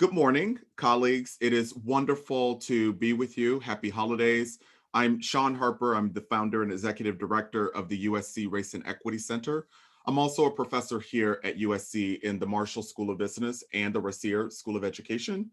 Good morning, colleagues. It is wonderful to be with you. Happy holidays. I'm Sean Harper. I'm the founder and executive director of the USC Race and Equity Center. I'm also a professor here at USC in the Marshall School of Business and the Rasier School of Education.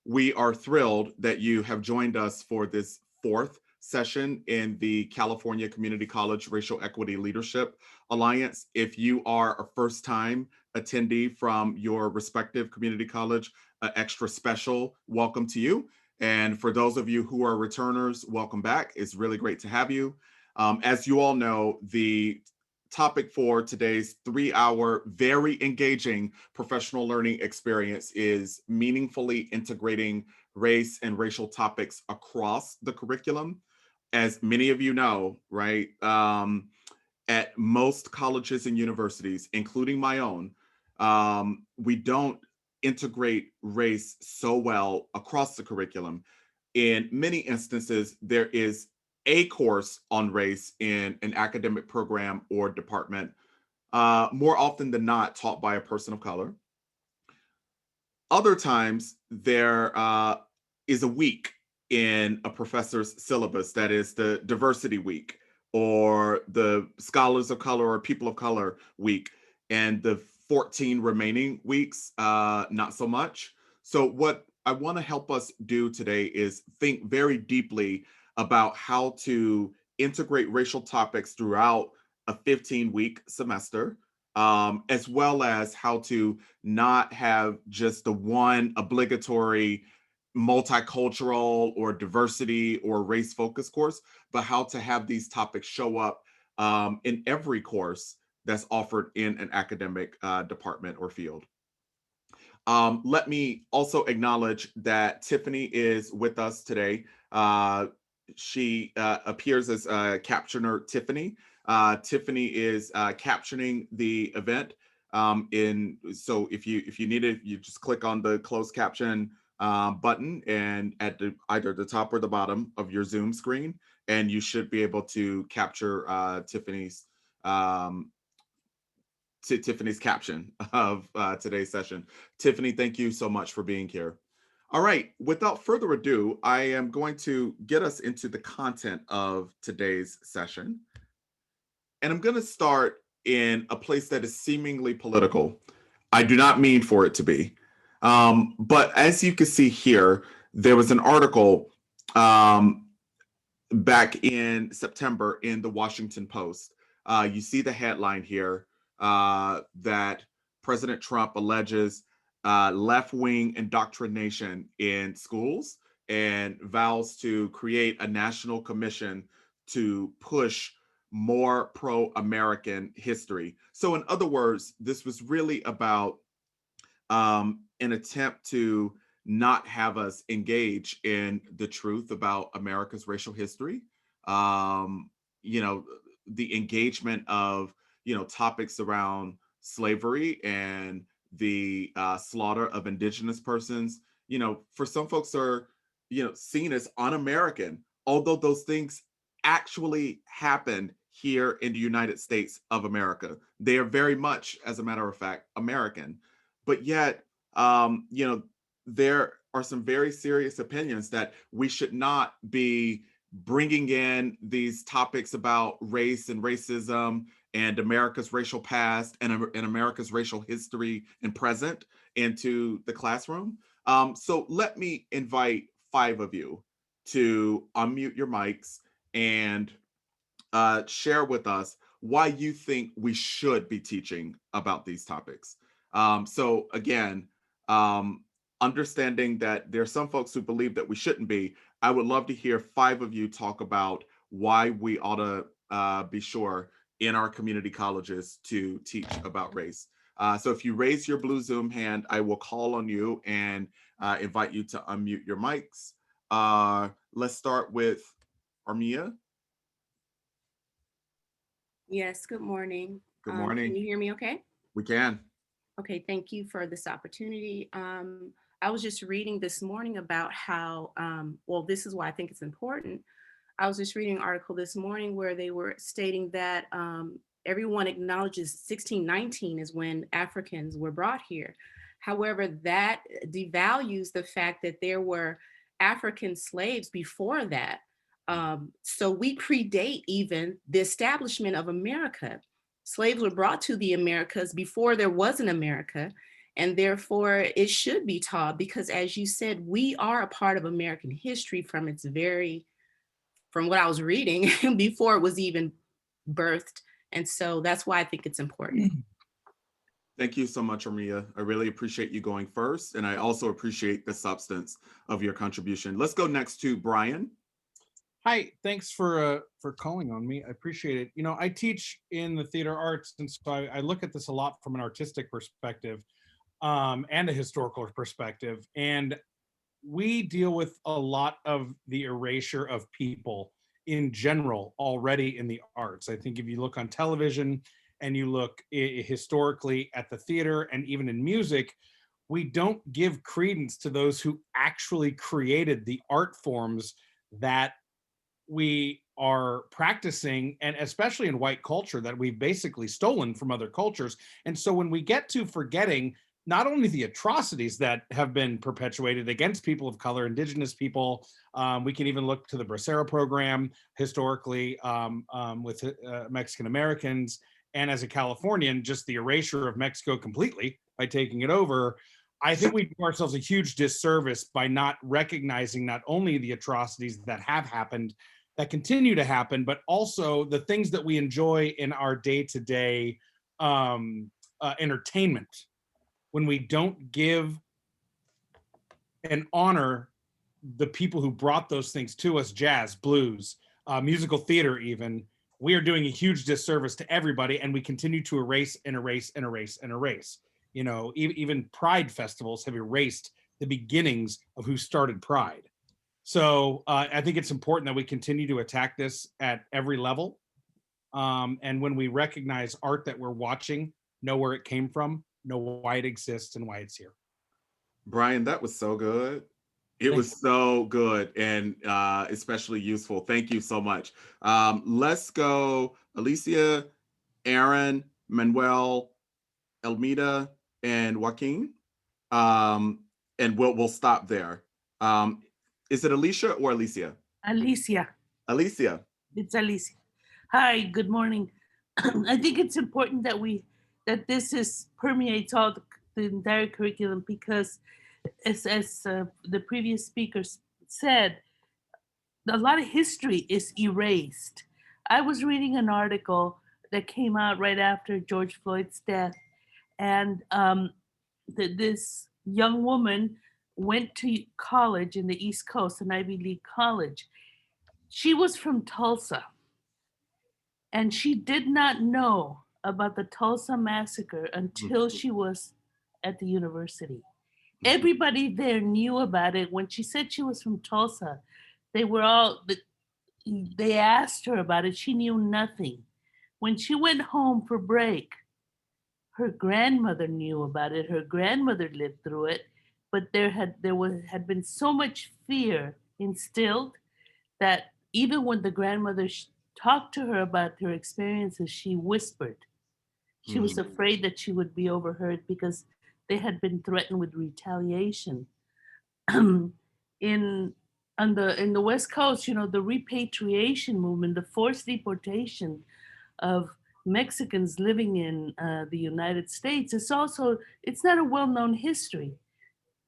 We are thrilled that you have joined us for this fourth session in the California Community College Racial Equity Leadership Alliance. If you are a first time attendee from your respective community college, extra special welcome to you. And for those of you who are returners, welcome back. It's really great to have you. As you all know, the topic for today's 3-hour, very engaging professional learning experience is meaningfully integrating race and racial topics across the curriculum. As many of you know, right, at most colleges and universities, including my own, we don't integrate race so well across the curriculum. In many instances, there is a course on race in an academic program or department, more often than not taught by a person of color. Other times, there is a week in a professor's syllabus that is the diversity week or the scholars of color or people of color week, and the 14 remaining weeks, not so much. So, what I want to help us do today is think very deeply about how to integrate racial topics throughout a 15-week semester, as well as how to not have just the one obligatory multicultural or diversity or race focused course, but how to have these topics show up in every course that's offered in an academic department or field. Let me also acknowledge that Tiffany is with us today. She appears as Captioner Tiffany. Tiffany is captioning the event. So if you need it, you just click on the closed caption button and at either the top or the bottom of your Zoom screen, and you should be able to capture um, Tiffany's caption of today's session. Tiffany, thank you so much for being here. All right, without further ado, I am going to get us into the content of today's session. And I'm going to start in a place that is seemingly political. I do not mean for it to be. But as you can see here, there was an article um, back in September in the Washington Post. You see the headline here that President Trump alleges left wing indoctrination in schools and vows to create a national commission to push more pro American history. So, in other words, this was really about an attempt to not have us engage in the truth about America's racial history. Um, you know, the engagement of, topics around slavery and the slaughter of indigenous persons, for some folks are, seen as un-American, although those things actually happened here in the United States of America. They are very much, as a matter of fact, American. But yet, there are some very serious opinions that we should not be bringing in these topics about race and racism and America's racial past and America's racial history and present into the classroom. So let me invite 5 of you to unmute your mics and share with us why you think we should be teaching about these topics. So again, um, understanding that there are some folks who believe that we shouldn't be, I would love to hear 5 of you talk about why we ought to be sure in our community colleges to teach about race. So if you raise your blue Zoom hand, I will call on you and invite you to unmute your mics. Let's start with Armia. Yes, good morning. Good Can morning. you hear me okay? We can. Okay, thank you for this opportunity. I was just reading this morning about how, well, this is why I think it's important. I was just reading an article this morning where they were stating that everyone acknowledges 1619 is when Africans were brought here. However, that devalues the fact that there were African slaves before that. So we predate even the establishment of America. Slaves were brought to the Americas before there was an America, and therefore it should be taught because, as you said, we are a part of American history from its very, from what I was reading before it was even birthed. And so that's why I think it's important. Thank you so much, Armia. I really appreciate you going first, and I also appreciate the substance of your contribution. Let's go next to Brian. Hi, thanks for calling on me. I appreciate it. You know, I teach in the theater arts, and so I look at this a lot from an artistic perspective and a historical perspective. And we deal with a lot of the erasure of people in general already in the arts. I think if you look on television and you look historically at the theater and even in music, we don't give credence to those who actually created the art forms that we are practicing, and especially in white culture that we've basically stolen from other cultures. And so when we get to forgetting not only the atrocities that have been perpetuated against people of color, indigenous people, we can even look to the Bracero program historically with Mexican Americans. And as a Californian, just the erasure of Mexico completely by taking it over. I think we do ourselves a huge disservice by not recognizing not only the atrocities that have happened, that continue to happen, but also the things that we enjoy in our day-to-day entertainment. When we don't give and honor the people who brought those things to us, jazz, blues, musical theater even, we are doing a huge disservice to everybody, and we continue to erase and erase and erase and erase. You know, even Pride festivals have erased the beginnings of who started Pride. So I think it's important that we continue to attack this at every level. And when we recognize art that we're watching, know where it came from, know why it exists and why it's here. Brian, that was so good. It was so good and especially useful. Thank you so much. Let's go, Alicia, Aaron, Manuel, Elmida, and Joaquin. And we'll stop there. Is it Alicia or Alicia? Alicia. Alicia. It's Alicia. Hi, good morning. I think it's important that this is permeates all the entire curriculum because, as the previous speakers said, a lot of history is erased. I was reading an article that came out right after George Floyd's death, and this young woman went to college in the East Coast, an Ivy League college. She was from Tulsa, and she did not know about the Tulsa massacre until she was at the university. Everybody there knew about it. When she said she was from Tulsa, they asked her about it. She knew nothing. When she went home for break, her grandmother knew about it. Her grandmother lived through it, but had been so much fear instilled that even when the grandmother talked to her about her experiences, she whispered. She was afraid that she would be overheard because they had been threatened with retaliation. in the West Coast, you know, the repatriation movement, the forced deportation of Mexicans living in the United States, it's not a well-known history.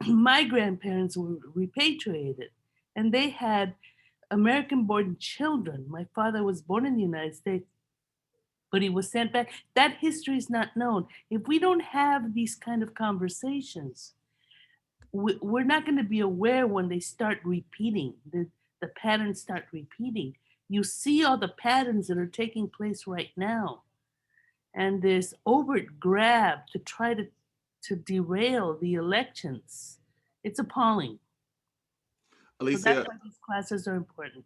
My grandparents were repatriated, and they had American-born children. My father was born in the United States, but he was sent back. That history is not known. If we don't have these kind of conversations, we're not going to be aware when they start repeating, the patterns start repeating. You see all the patterns that are taking place right now. And this overt grab to try to derail the elections, it's appalling. Alicia, so that's why these classes are important.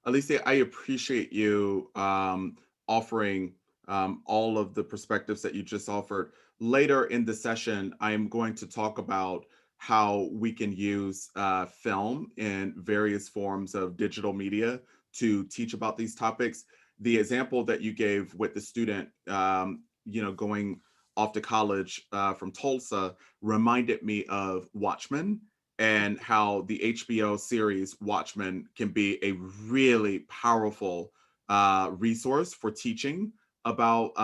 Alicia, I appreciate you offering all of the perspectives that you just offered. Later in the session, I am going to talk about how we can use film in various forms of digital media to teach about these topics. The example that you gave with the student, you know, going off to college from Tulsa reminded me of Watchmen and how the HBO series Watchmen can be a really powerful resource for teaching about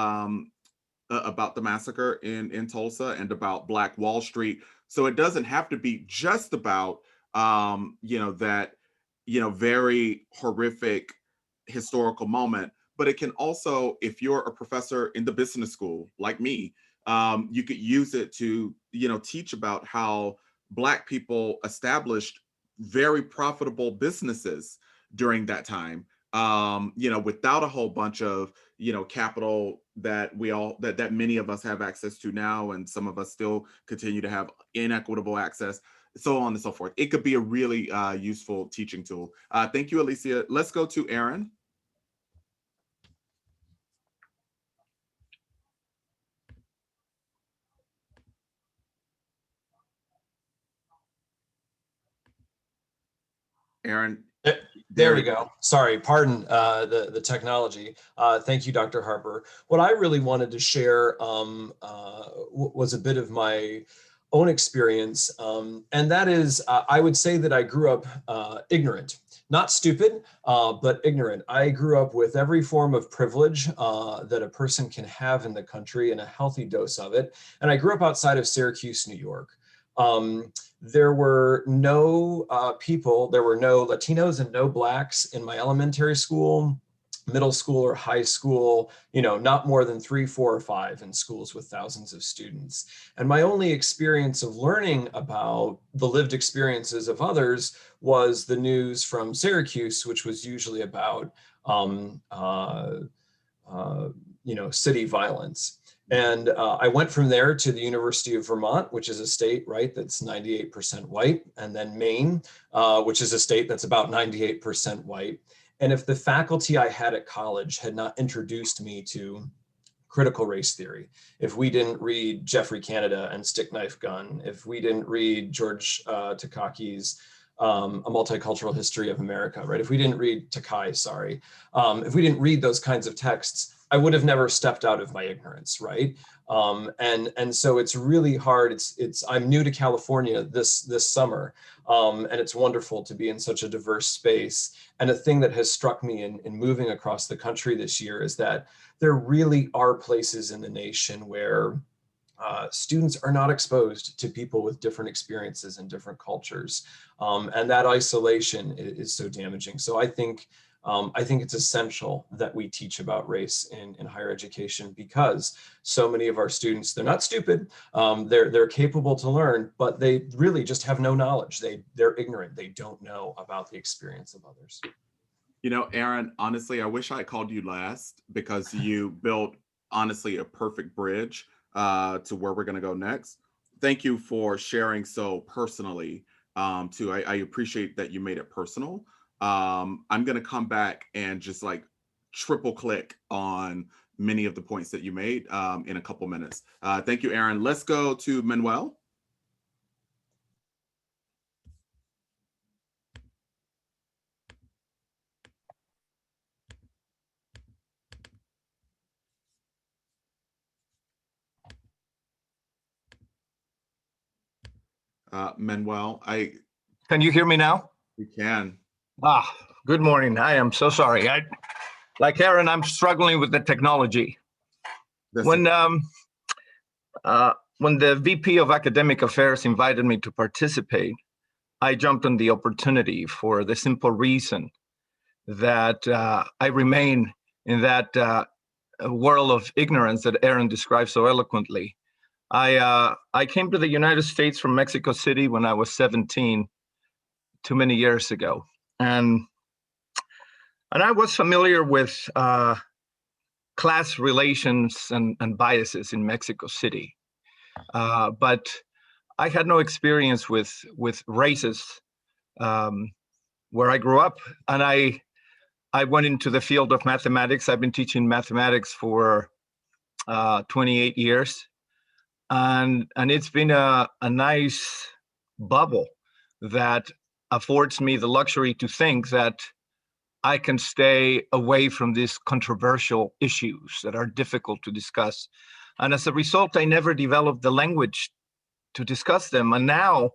the massacre in Tulsa and about Black Wall Street. So it doesn't have to be just about that very horrific historical moment, but it can also, if you're a professor in the business school like me, you could use it to teach about how Black people established very profitable businesses during that time, without a whole bunch of capital that that many of us have access to now, and some of us still continue to have inequitable access, so on and so forth. It could be a really useful teaching tool. Thank you, Alicia. Let's go to Aaron. Aaron. There we go. Sorry, pardon the technology. Thank you, Dr. Harper. What I really wanted to share was a bit of my own experience, and that is, I would say that I grew up ignorant, not stupid, but ignorant. I grew up with every form of privilege that a person can have in the country, and a healthy dose of it. And I grew up outside of Syracuse, New York. There were no there were no Latinos and no Blacks in my elementary school, middle school, or high school, not more than 3, 4, or 5 in schools with thousands of students. And my only experience of learning about the lived experiences of others was the news from Syracuse, which was usually about, city violence. And I went from there to the University of Vermont, which is a state, right, that's 98% white, and then Maine, which is a state that's about 98% white. And if the faculty I had at college had not introduced me to critical race theory, if we didn't read Geoffrey Canada and Stick Knife Gun, if we didn't read George Takaki's A Multicultural History of America, right? If we didn't read Takai, sorry, if we didn't read those kinds of texts, I would have never stepped out of my ignorance, right? And so it's really hard. I'm new to California this summer, and it's wonderful to be in such a diverse space. And a thing that has struck me in moving across the country this year is that there really are places in the nation where students are not exposed to people with different experiences and different cultures. And that isolation is so damaging. So I think it's essential that we teach about race in higher education, because so many of our students, they're not stupid, they're capable to learn, but they really just have no knowledge. They're ignorant. They don't know about the experience of others. Aaron, honestly, I wish I had called you last, because you built, honestly, a perfect bridge to where we're going to go next. Thank you for sharing so personally, too. I appreciate that you made it personal. I'm going to come back and just triple click on many of the points that you made in a couple minutes. Thank you, Aaron. Let's go to Manuel. Manuel, Can you hear me now? We can. Good morning. I am so sorry. Like Aaron, I'm struggling with the technology. When the VP of Academic Affairs invited me to participate, I jumped on the opportunity for the simple reason that I remain in that world of ignorance that Aaron described so eloquently. I came to the United States from Mexico City when I was 17, too many years ago. And I was familiar with class relations and biases in Mexico City, but I had no experience with races where I grew up. And I went into the field of mathematics. I've been teaching mathematics for 28 years, and it's been a nice bubble that affords me the luxury to think that I can stay away from these controversial issues that are difficult to discuss. And as a result, I never developed the language to discuss them. And now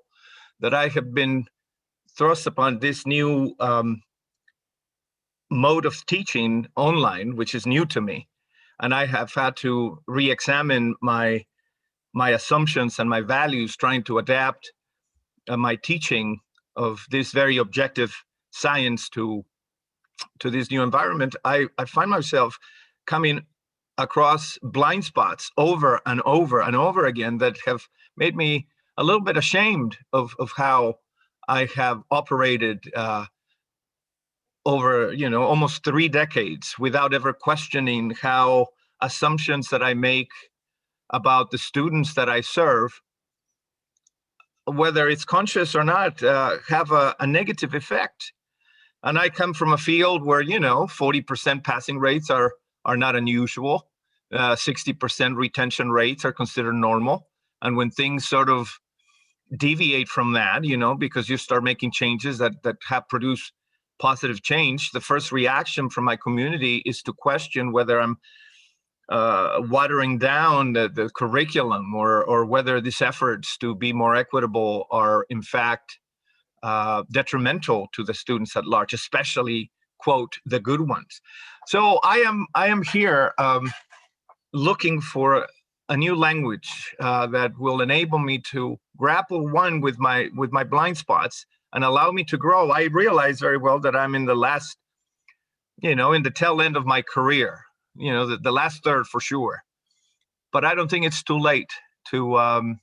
that I have been thrust upon this new mode of teaching online, which is new to me, and I have had to re-examine my assumptions and my values, trying to adapt my teaching of this very objective science to this new environment, I find myself coming across blind spots over and over and over again that have made me a little bit ashamed of how I have operated over, almost 3 decades without ever questioning how assumptions that I make about the students that I serve, whether it's conscious or not, have a negative effect. And I come from a field where, 40% passing rates are not unusual. 60% retention rates are considered normal. And when things sort of deviate from that, because you start making changes that have produced positive change, the first reaction from my community is to question whether I'm watering down the curriculum, or whether these efforts to be more equitable are in fact detrimental to the students at large, especially, quote, the good ones. So I am here looking for a new language that will enable me to grapple, one, with my blind spots and allow me to grow. I realize very well that I'm in the last, in the tail end of my career, the last third for sure. But I don't think it's too late to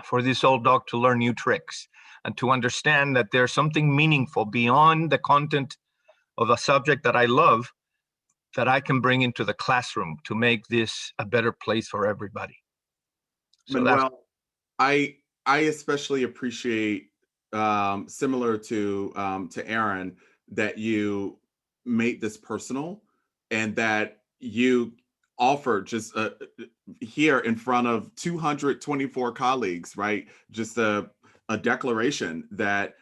for this old dog to learn new tricks and to understand that there's something meaningful beyond the content of a subject that I love that I can bring into the classroom to make this a better place for everybody. So Manuel, I especially appreciate, similar to Aaron, that you made this personal and that you offered just here in front of 224 colleagues, right? Just a declaration that,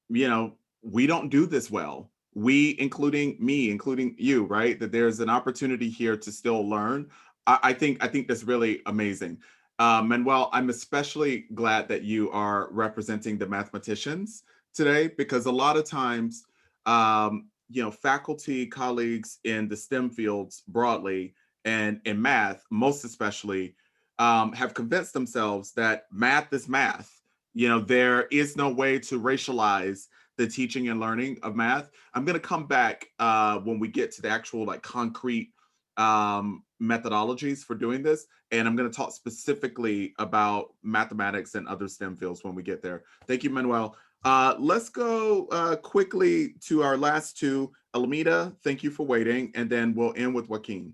we don't do this well. We, including me, including you, right? That there's an opportunity here to still learn. I think that's really amazing. Manuel, I'm especially glad that you are representing the mathematicians today, because a lot of times, faculty, colleagues in the STEM fields broadly, and in math, most especially, have convinced themselves that math is math. There is no way to racialize the teaching and learning of math. I'm going to come back when we get to the actual concrete methodologies for doing this. And I'm going to talk specifically about mathematics and other STEM fields when we get there. Thank you, Manuel. Let's go quickly to our last two. Almeda, thank you for waiting. And then we'll end with Joaquin.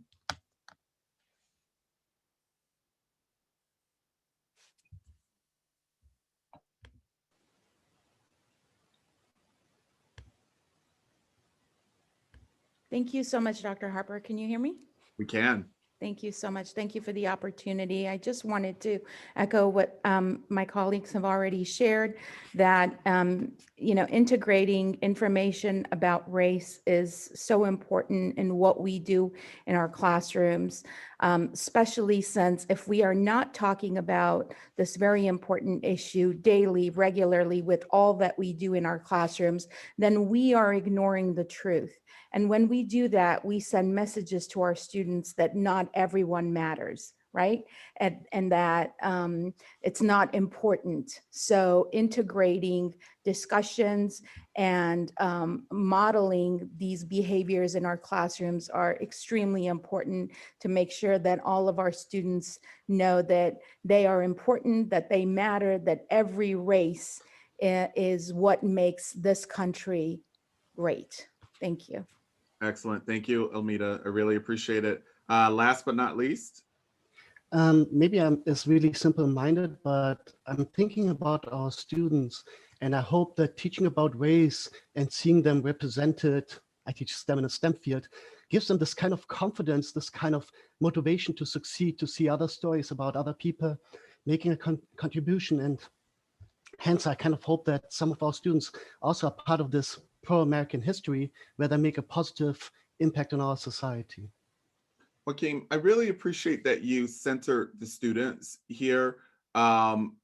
Thank you so much, Dr. Harper. Can you hear me? We can. Thank you so much. Thank you for the opportunity. I just wanted to echo what my colleagues have already shared, that integrating information about race is so important in what we do in our classrooms, especially since if we are not talking about this very important issue daily, regularly, with all that we do in our classrooms, then we are ignoring the truth. And when we do that, we send messages to our students that not everyone matters, right? And that it's not important. So integrating discussions and modeling these behaviors in our classrooms are extremely important to make sure that all of our students know that they are important, that they matter, that every race is what makes this country great. Thank you. Excellent. Thank you, Almeda. I really appreciate it. Last but not least. Maybe I'm just really simple-minded, but I'm thinking about our students, and I hope that teaching about race and seeing them represented, I teach STEM in a STEM field, gives them this kind of confidence, this kind of motivation to succeed, to see other stories about other people making a contribution. And hence, I kind of hope that some of our students also are part of this pro-American history, where they make a positive impact on our society. Joaquin, I really appreciate that you center the students here. Um,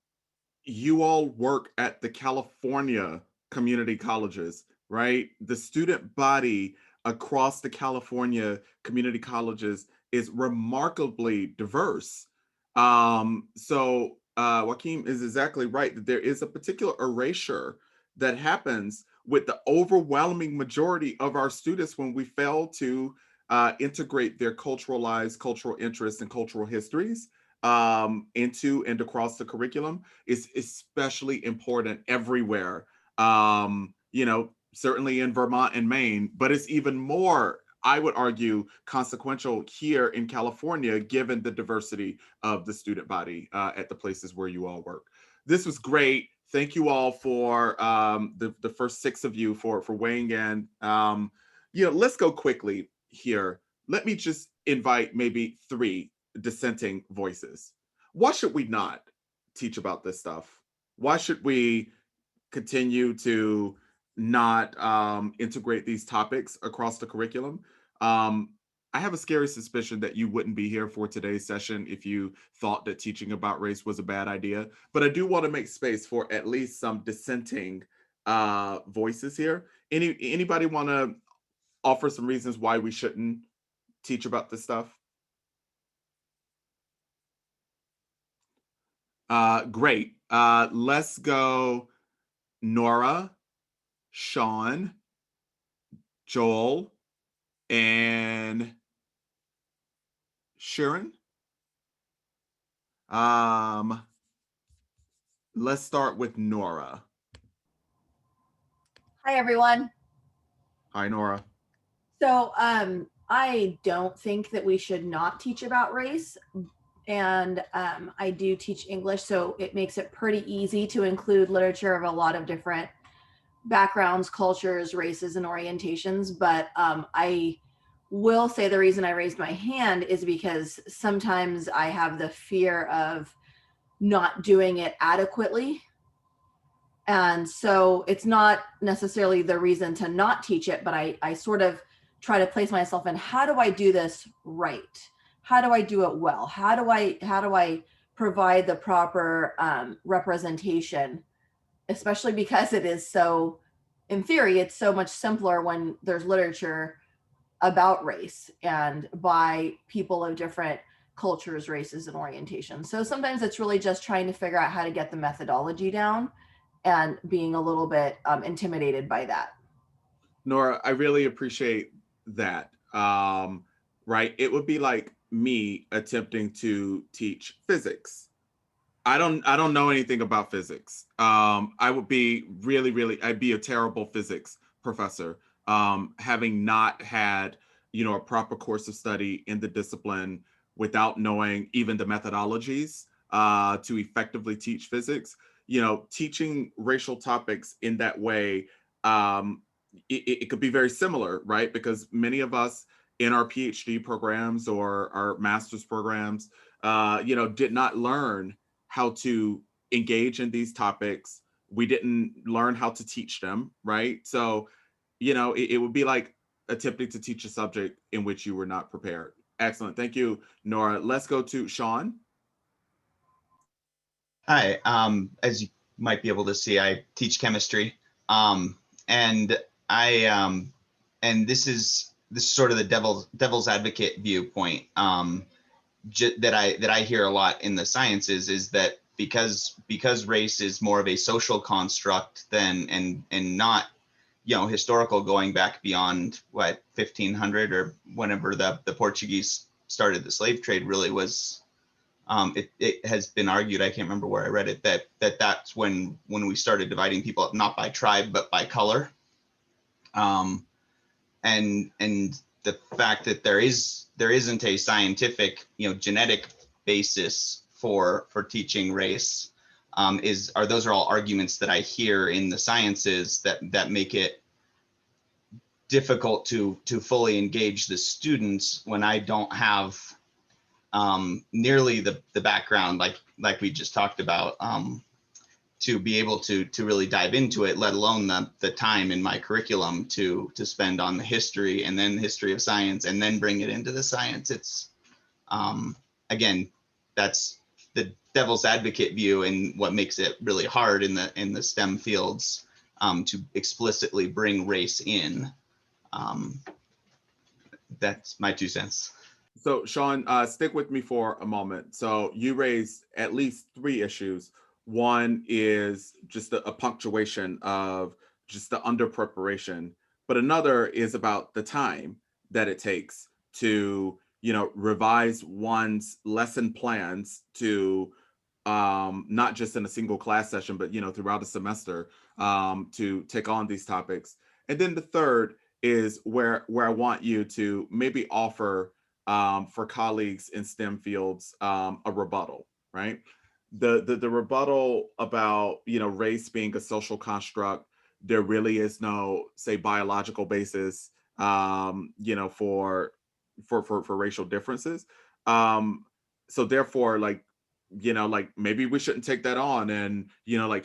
you all work at the California community colleges, right? The student body across the California community colleges is remarkably diverse. Joaquin is exactly right that there is a particular erasure that happens with the overwhelming majority of our students when we fail to integrate their cultural lives, cultural interests, and cultural histories into and across the curriculum is especially important everywhere. Certainly in Vermont and Maine, but it's even more, I would argue, consequential here in California, given the diversity of the student body at the places where you all work. This was great. Thank you all for the first 6 of you for weighing in. Let's go quickly here. Let me just invite maybe 3 dissenting voices. Why should we not teach about this stuff? Why should we continue to not integrate these topics across the curriculum? I have a scary suspicion that you wouldn't be here for today's session if you thought that teaching about race was a bad idea. But I do want to make space for at least some dissenting voices here. Anybody want to offer some reasons why we shouldn't teach about this stuff? Great. Let's go Nora, Sean, Joel, and Sharon. Let's start with Nora. Hi, everyone. Hi, Nora. So I don't think that we should not teach about race. And I do teach English, so it makes it pretty easy to include literature of a lot of different backgrounds, cultures, races, and orientations. But I will say the reason I raised my hand is because sometimes I have the fear of not doing it adequately. And so it's not necessarily the reason to not teach it, but I sort of try to place myself in, how do I do this right? How do I do it well? How do I provide the proper representation, especially because it is so, in theory, it's so much simpler when there's literature about race and by people of different cultures, races, and orientations. So sometimes it's really just trying to figure out how to get the methodology down and being a little bit intimidated by that. Nora, I really appreciate that. Right? It would be like me attempting to teach physics. I don't know anything about physics. I would be I'd be a terrible physics professor, having not had, a proper course of study in the discipline without knowing even the methodologies to effectively teach physics. Teaching racial topics in that way, it could be very similar, right? Because many of us in our PhD programs or our master's programs, did not learn how to engage in these topics. We didn't learn how to teach them, right? So, it would be like attempting to teach a subject in which you were not prepared. Excellent. Thank you, Nora. Let's go to Sean. Hi, as you might be able to see, I teach chemistry, and and this is sort of the devil's advocate viewpoint that I hear a lot in the sciences, is that because race is more of a social construct than and not historical, going back beyond 1500 or whenever the Portuguese started the slave trade, really was. It has been argued, I can't remember where I read it, that's when we started dividing people up, not by tribe, but by color. And the fact that there isn't a scientific, genetic basis for teaching race, those are all arguments that I hear in the sciences that make it difficult to fully engage the students when I don't have nearly the background like we just talked about to be able to really dive into it, let alone the time in my curriculum to spend on the history and then history of science and then bring it into the science. It's again, that's the devil's advocate view, and what makes it really hard in the STEM fields to explicitly bring race in. That's my 2 cents. So Sean, stick with me for a moment. So you raised at least 3 issues. One is just a punctuation of just the under preparation, but another is about the time that it takes to, revise one's lesson plans to not just in a single class session, but, throughout the semester to take on these topics. And then the third is where I want you to maybe offer for colleagues in STEM fields a rebuttal, right? The rebuttal about race being a social construct. There really is no, say, biological basis for racial differences. So therefore, like maybe we shouldn't take that on and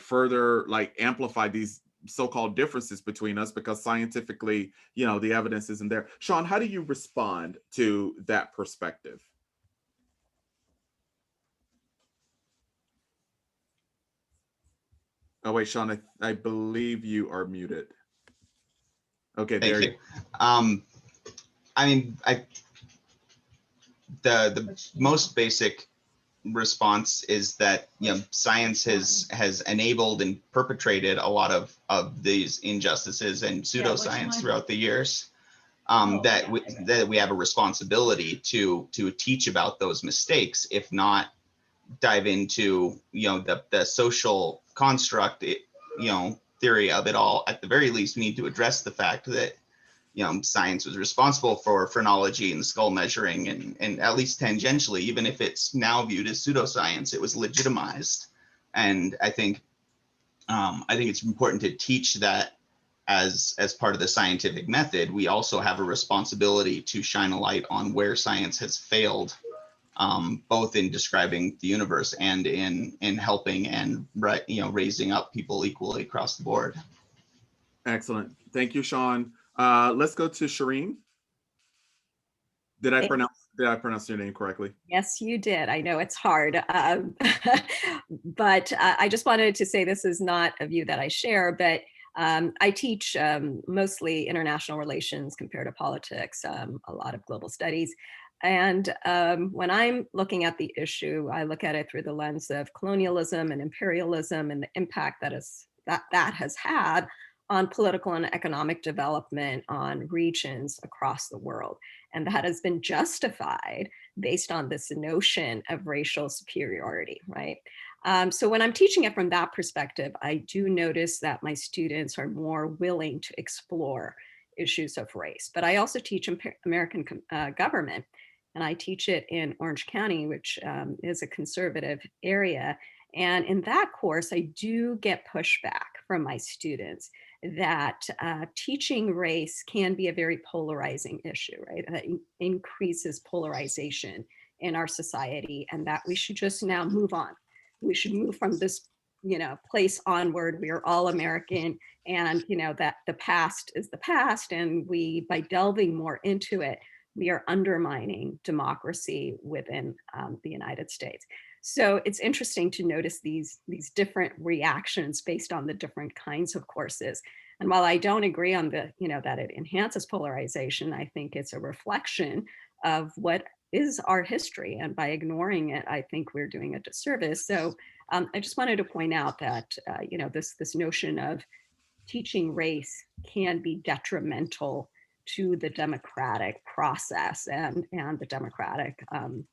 further amplify these so-called differences between us, because scientifically the evidence isn't there. Sean, how do you respond to that perspective? Oh wait, Sean, I believe you are muted. Okay, Thank there you. I mean, the most basic response is that science has enabled and perpetrated a lot of these injustices and pseudoscience throughout the years. That we have a responsibility to teach about those mistakes, if not dive into the social construct theory of it all. At the very least, we need to address the fact that science was responsible for phrenology and skull measuring, and at least tangentially, even if it's now viewed as pseudoscience, it was legitimized. And I think it's important to teach that as part of the scientific method. We also have a responsibility to shine a light on where science has failed, both in describing the universe and in helping and raising up people equally across the board. Excellent. Thank you, Sean. Let's go to Shireen. Did I pronounce your name correctly? Yes, you did. I know it's hard, but I just wanted to say this is not a view that I share, but I teach mostly international relations, comparative politics, a lot of global studies. And when I'm looking at the issue, I look at it through the lens of colonialism and imperialism and the impact that has had on political and economic development on regions across the world. And that has been justified based on this notion of racial superiority, right? So when I'm teaching it from that perspective, I do notice that my students are more willing to explore issues of race. But I also teach American government, and I teach it in Orange County, which is a conservative area. And in that course, I do get pushback from my students that teaching race can be a very polarizing issue, right? That increases polarization in our society, and that we should just now move on. We should move from this, place onward. We are all American, and that the past is the past, and by delving more into it, we are undermining democracy within the United States. So it's interesting to notice these different reactions based on the different kinds of courses. And while I don't agree on that it enhances polarization, I think it's a reflection of what is our history. And by ignoring it, I think we're doing a disservice. So I just wanted to point out that, this notion of teaching race can be detrimental to the democratic process and the democratic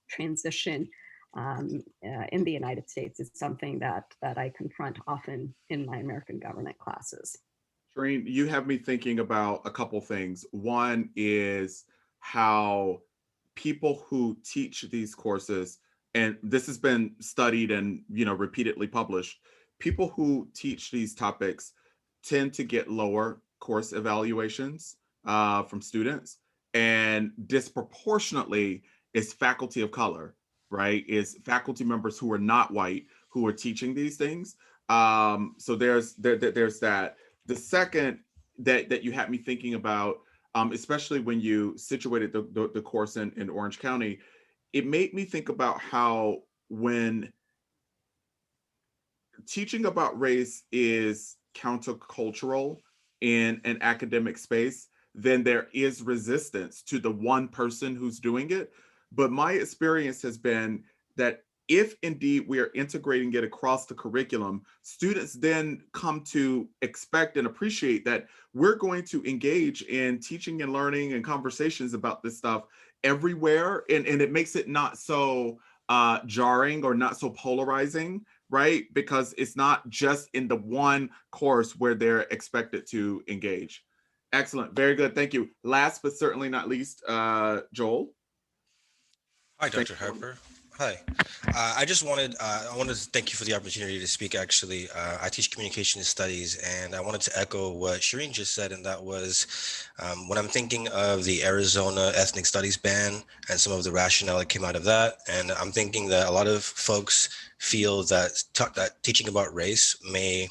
transition in the United States. Is something that I confront often in my American government classes. Shireen, you have me thinking about a couple things. One is how people who teach these courses, and this has been studied and repeatedly published, people who teach these topics tend to get lower course evaluations from students, and disproportionately is faculty of color, right? Is faculty members who are not white who are teaching these things. So there's that. The second that you had me thinking about, especially when you situated the course in Orange County, it made me think about how when teaching about race is countercultural in an academic space, then there is resistance to the one person who's doing it. But my experience has been that if indeed we are integrating it across the curriculum, students then come to expect and appreciate that we're going to engage in teaching and learning and conversations about this stuff everywhere. And it makes it not so jarring or not so polarizing, right? Because it's not just in the one course where they're expected to engage. Excellent, very good, thank you. Last but certainly not least, Joel. Hi, Dr. Harper. Hi. I wanted to thank you for the opportunity to speak, actually. I teach communication studies, and I wanted to echo what Shireen just said, and that was when I'm thinking of the Arizona ethnic studies ban and some of the rationale that came out of that, and I'm thinking that a lot of folks feel that teaching about race may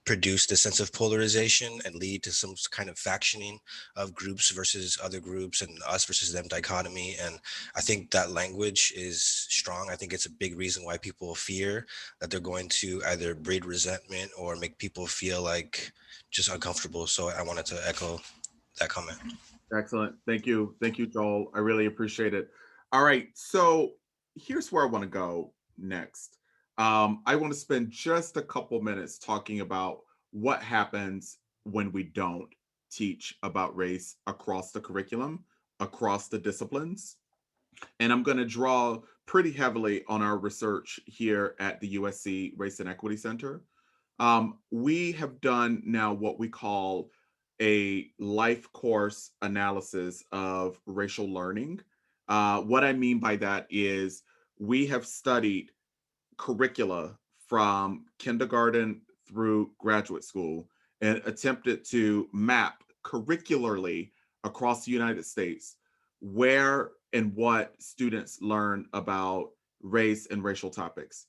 produce this sense of polarization and lead to some kind of factioning of groups versus other groups and us versus them dichotomy. And I think that language is strong. I think it's a big reason why people fear that they're going to either breed resentment or make people feel like just uncomfortable. So I wanted to echo that comment. Excellent. Thank you, Joel. I really appreciate it. All right, so here's where I want to go next. I want to spend just a couple minutes talking about what happens when we don't teach about race across the curriculum, across the disciplines. And I'm going to draw pretty heavily on our research here at the USC Race and Equity Center. We have done now what we call a life course analysis of racial learning. What I mean by that is we have studied curricula from kindergarten through graduate school and attempted to map curricularly across the United States where and what students learn about race and racial topics.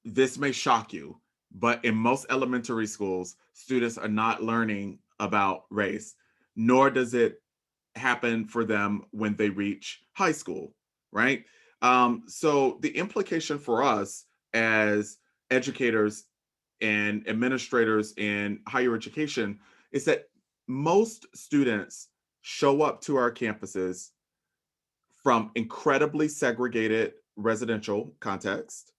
This may shock you, but in most elementary schools, students are not learning about race, nor does it happen for them when they reach high school, right? So the implication for us as educators and administrators in higher education is that most students show up to our campuses from incredibly segregated residential context.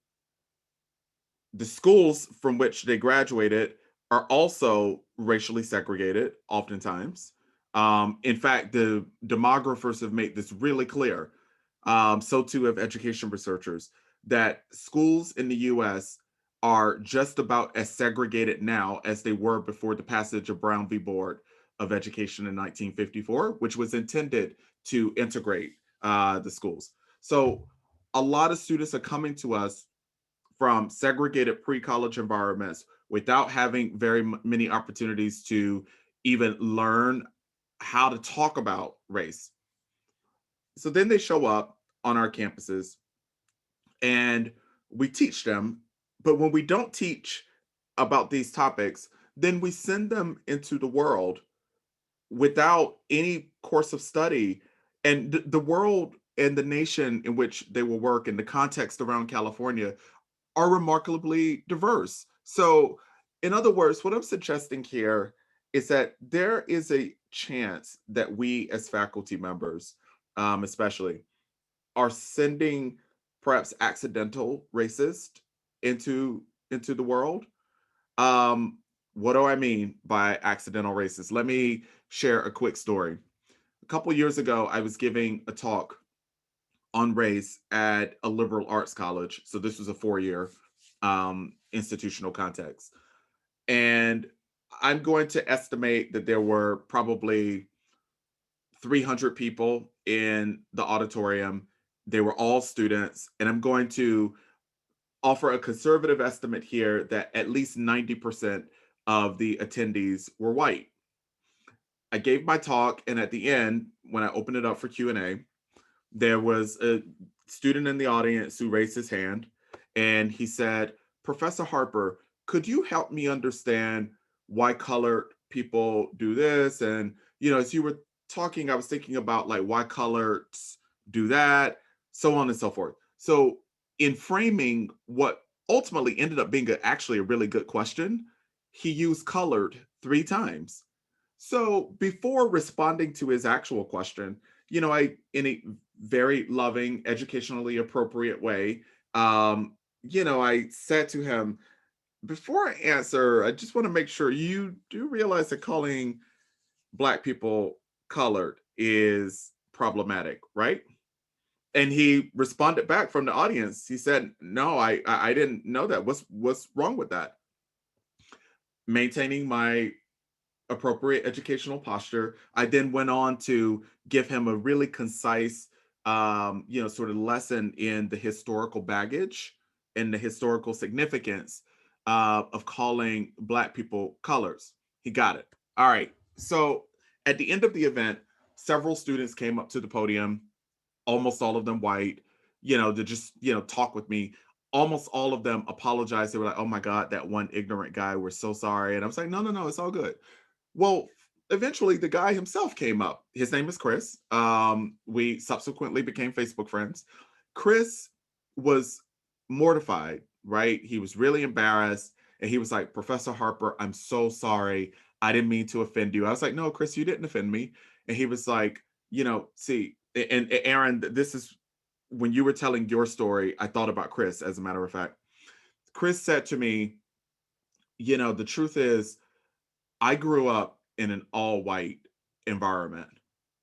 The schools from which they graduated are also racially segregated, oftentimes. In fact, the demographers have made this really clear. So too have education researchers, that schools in the US are just about as segregated now as they were before the passage of Brown v. Board of Education in 1954, which was intended to integrate the schools. So a lot of students are coming to us from segregated pre-college environments without having very many opportunities to even learn how to talk about race. So then they show up on our campuses and we teach them, but when we don't teach about these topics, then we send them into the world without any course of study. And the world and the nation in which they will work and the context around California are remarkably diverse. So in other words, what I'm suggesting here is that there is a chance that we as faculty members, especially, are sending perhaps accidental racist into the world. What do I mean by accidental racist? Let me share a quick story. A couple years ago, I was giving a talk on race at a liberal arts college. So this was a 4-year institutional context. And I'm going to estimate that there were probably 300 people in the auditorium. They were all students. And I'm going to offer a conservative estimate here that at least 90% of the attendees were white. I gave my talk, and at the end, when I opened it up for Q&A, there was a student in the audience who raised his hand, and he said, "Professor Harper, could you help me understand why colored people do this? And, as you were talking, I was thinking about like why coloreds do that, so on and so forth. So in framing what ultimately ended up being actually a really good question, he used colored 3 times. So before responding to his actual question, I, in a very loving, educationally appropriate way, I said to him, before I answer, I just want to make sure you do realize that calling Black people colored is problematic, right? And he responded back from the audience. He said, "No, I didn't know that. What's wrong with that?" Maintaining my appropriate educational posture, I then went on to give him a really concise, sort of lesson in the historical baggage and the historical significance of calling Black people colors. He got it. All right. So at the end of the event, several students came up to the podium, almost all of them white, to just, talk with me. Almost all of them apologized. They were like, "Oh my God, that one ignorant guy, we're so sorry." And I was like, "No, no, no, it's all good." Well, eventually the guy himself came up. His name is Chris. We subsequently became Facebook friends. Chris was mortified, right? He was really embarrassed. And he was like, "Professor Harper, I'm so sorry. I didn't mean to offend you." I was like, "No, Chris, you didn't offend me." And he was like, see, and Aaron, this is when you were telling your story, I thought about Chris, as a matter of fact. Chris said to me, "The truth is, I grew up in an all white environment,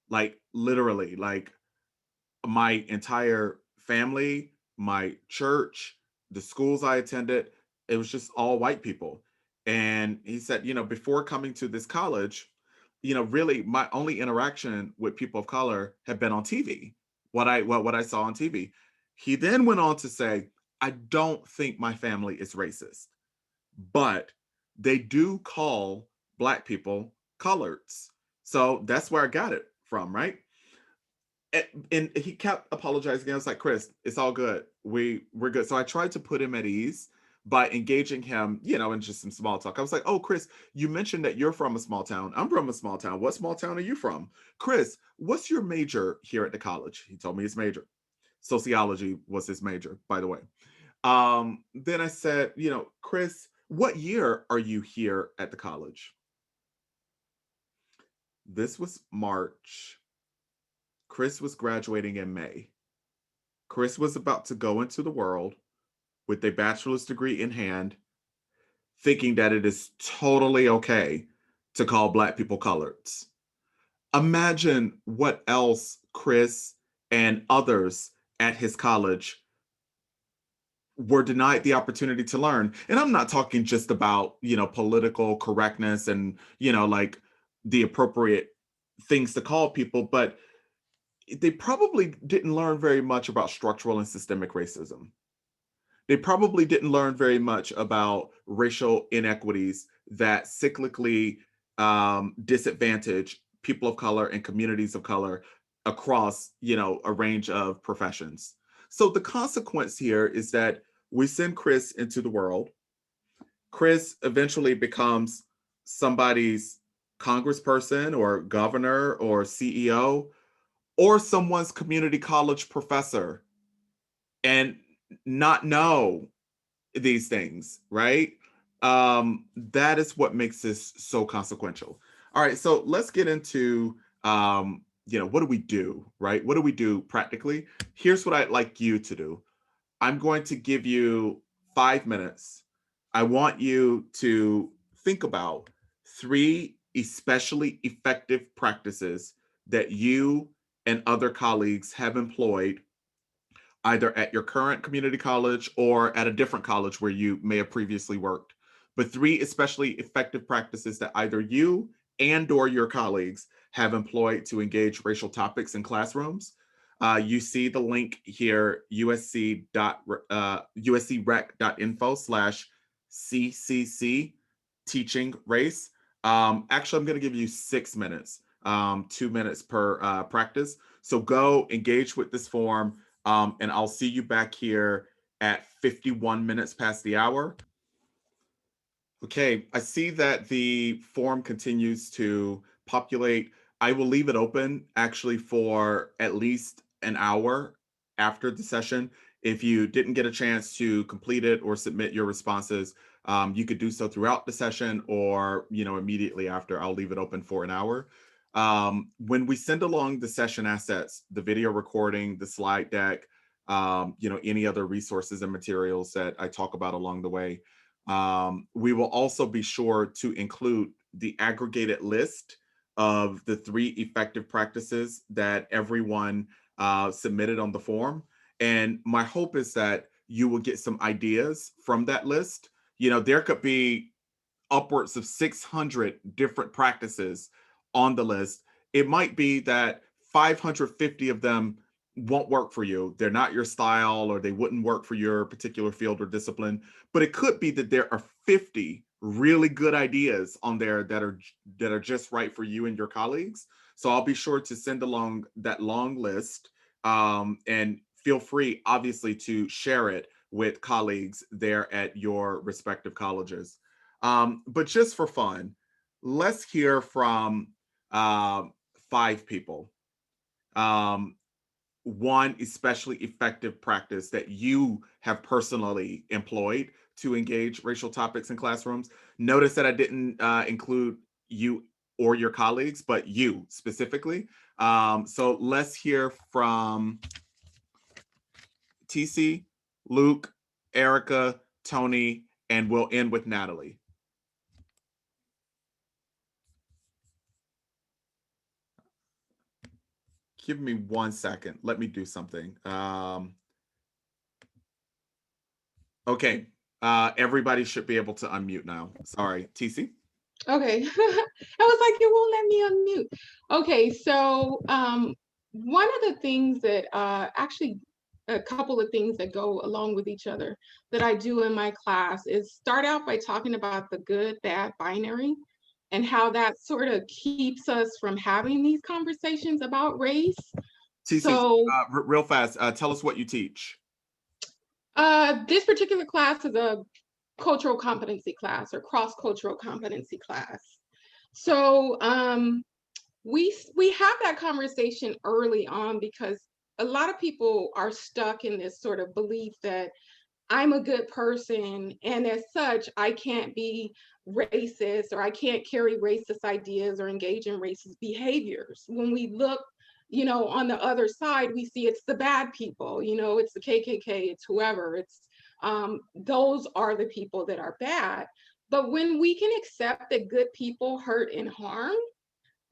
like literally, like my entire family, my church, the schools I attended, it was just all white people." And he said, before coming to this college, really my only interaction with people of color had been on TV, what I saw on TV. He then went on to say, "I don't think my family is racist, but they do call Black people coloreds." So that's where I got it from, right? And he kept apologizing. I was like, "Chris, it's all good. We're good." So I tried to put him at ease by engaging him, in just some small talk. I was like, "Oh, Chris, you mentioned that you're from a small town. I'm from a small town. What small town are you from? Chris, what's your major here at the college?" He told me his major. Sociology was his major, by the way. Then I said, "Chris, what year are you here at the college?" This was March. Chris was graduating in May. Chris was about to go into the world with a bachelor's degree in hand, thinking that it is totally okay to call Black people coloreds. Imagine what else Chris and others at his college were denied the opportunity to learn. And I'm not talking just about, political correctness and, like the appropriate things to call people, but they probably didn't learn very much about structural and systemic racism. They probably didn't learn very much about racial inequities that cyclically disadvantage people of color and communities of color across, a range of professions. So the consequence here is that we send Chris into the world. Chris eventually becomes somebody's congressperson or governor or CEO or someone's community college professor and not know these things, right? That is what makes this so consequential. All right, so let's get into what do we do, right? What do we do practically? Here's what I'd like you to do. I'm going to give you 5 minutes. I want you to think about 3 especially effective practices that you and other colleagues have employed either at your current community college or at a different college where you may have previously worked. But 3 especially effective practices that either you and or your colleagues have employed to engage racial topics in classrooms. You see the link here, uscrec.info/CCC teaching race. Actually, I'm going to give you 6 minutes, 2 minutes per practice. So go engage with this form, and I'll see you back here at 51 minutes past the hour. Okay, I see that the form continues to populate. I will leave it open actually for at least an hour after the session. If you didn't get a chance to complete it or submit your responses, you could do so throughout the session or, immediately after. I'll leave it open for an hour. When we send along the session assets, the video recording, the slide deck, any other resources and materials that I talk about along the way, we will also be sure to include the aggregated list of the 3 effective practices that everyone submitted on the form. And my hope is that you will get some ideas from that list. There could be upwards of 600 different practices on the list. It might be that 550 of them won't work for you. They're not your style, or they wouldn't work for your particular field or discipline. But it could be that there are 50 really good ideas on there that are just right for you and your colleagues. So I'll be sure to send along that long list, and feel free, obviously, to share it with colleagues there at your respective colleges. But just for fun, let's hear from 5 people. One especially effective practice that you have personally employed to engage racial topics in classrooms. Notice that I didn't include you or your colleagues, but you specifically. So let's hear from TC, Luke, Erica, Tony, and we'll end with Natalie. Give me 1 second. Let me do something. Okay. Everybody should be able to unmute now. Sorry, TC. Okay. I was like, it won't let me unmute. Okay, so one of the things that actually a couple of things that go along with each other that I do in my class is start out by talking about the good, bad binary and how that sort of keeps us from having these conversations about race. TC, So real fast, tell us what you teach. this particular class is a cultural competency class or cross-cultural competency class. So we have that conversation early on because a lot of people are stuck in this sort of belief that I'm a good person and as such, I can't be racist or I can't carry racist ideas or engage in racist behaviors. When we look, on the other side, we see it's the bad people, it's the KKK, it's whoever, those are the people that are bad. But when we can accept that good people hurt and harm,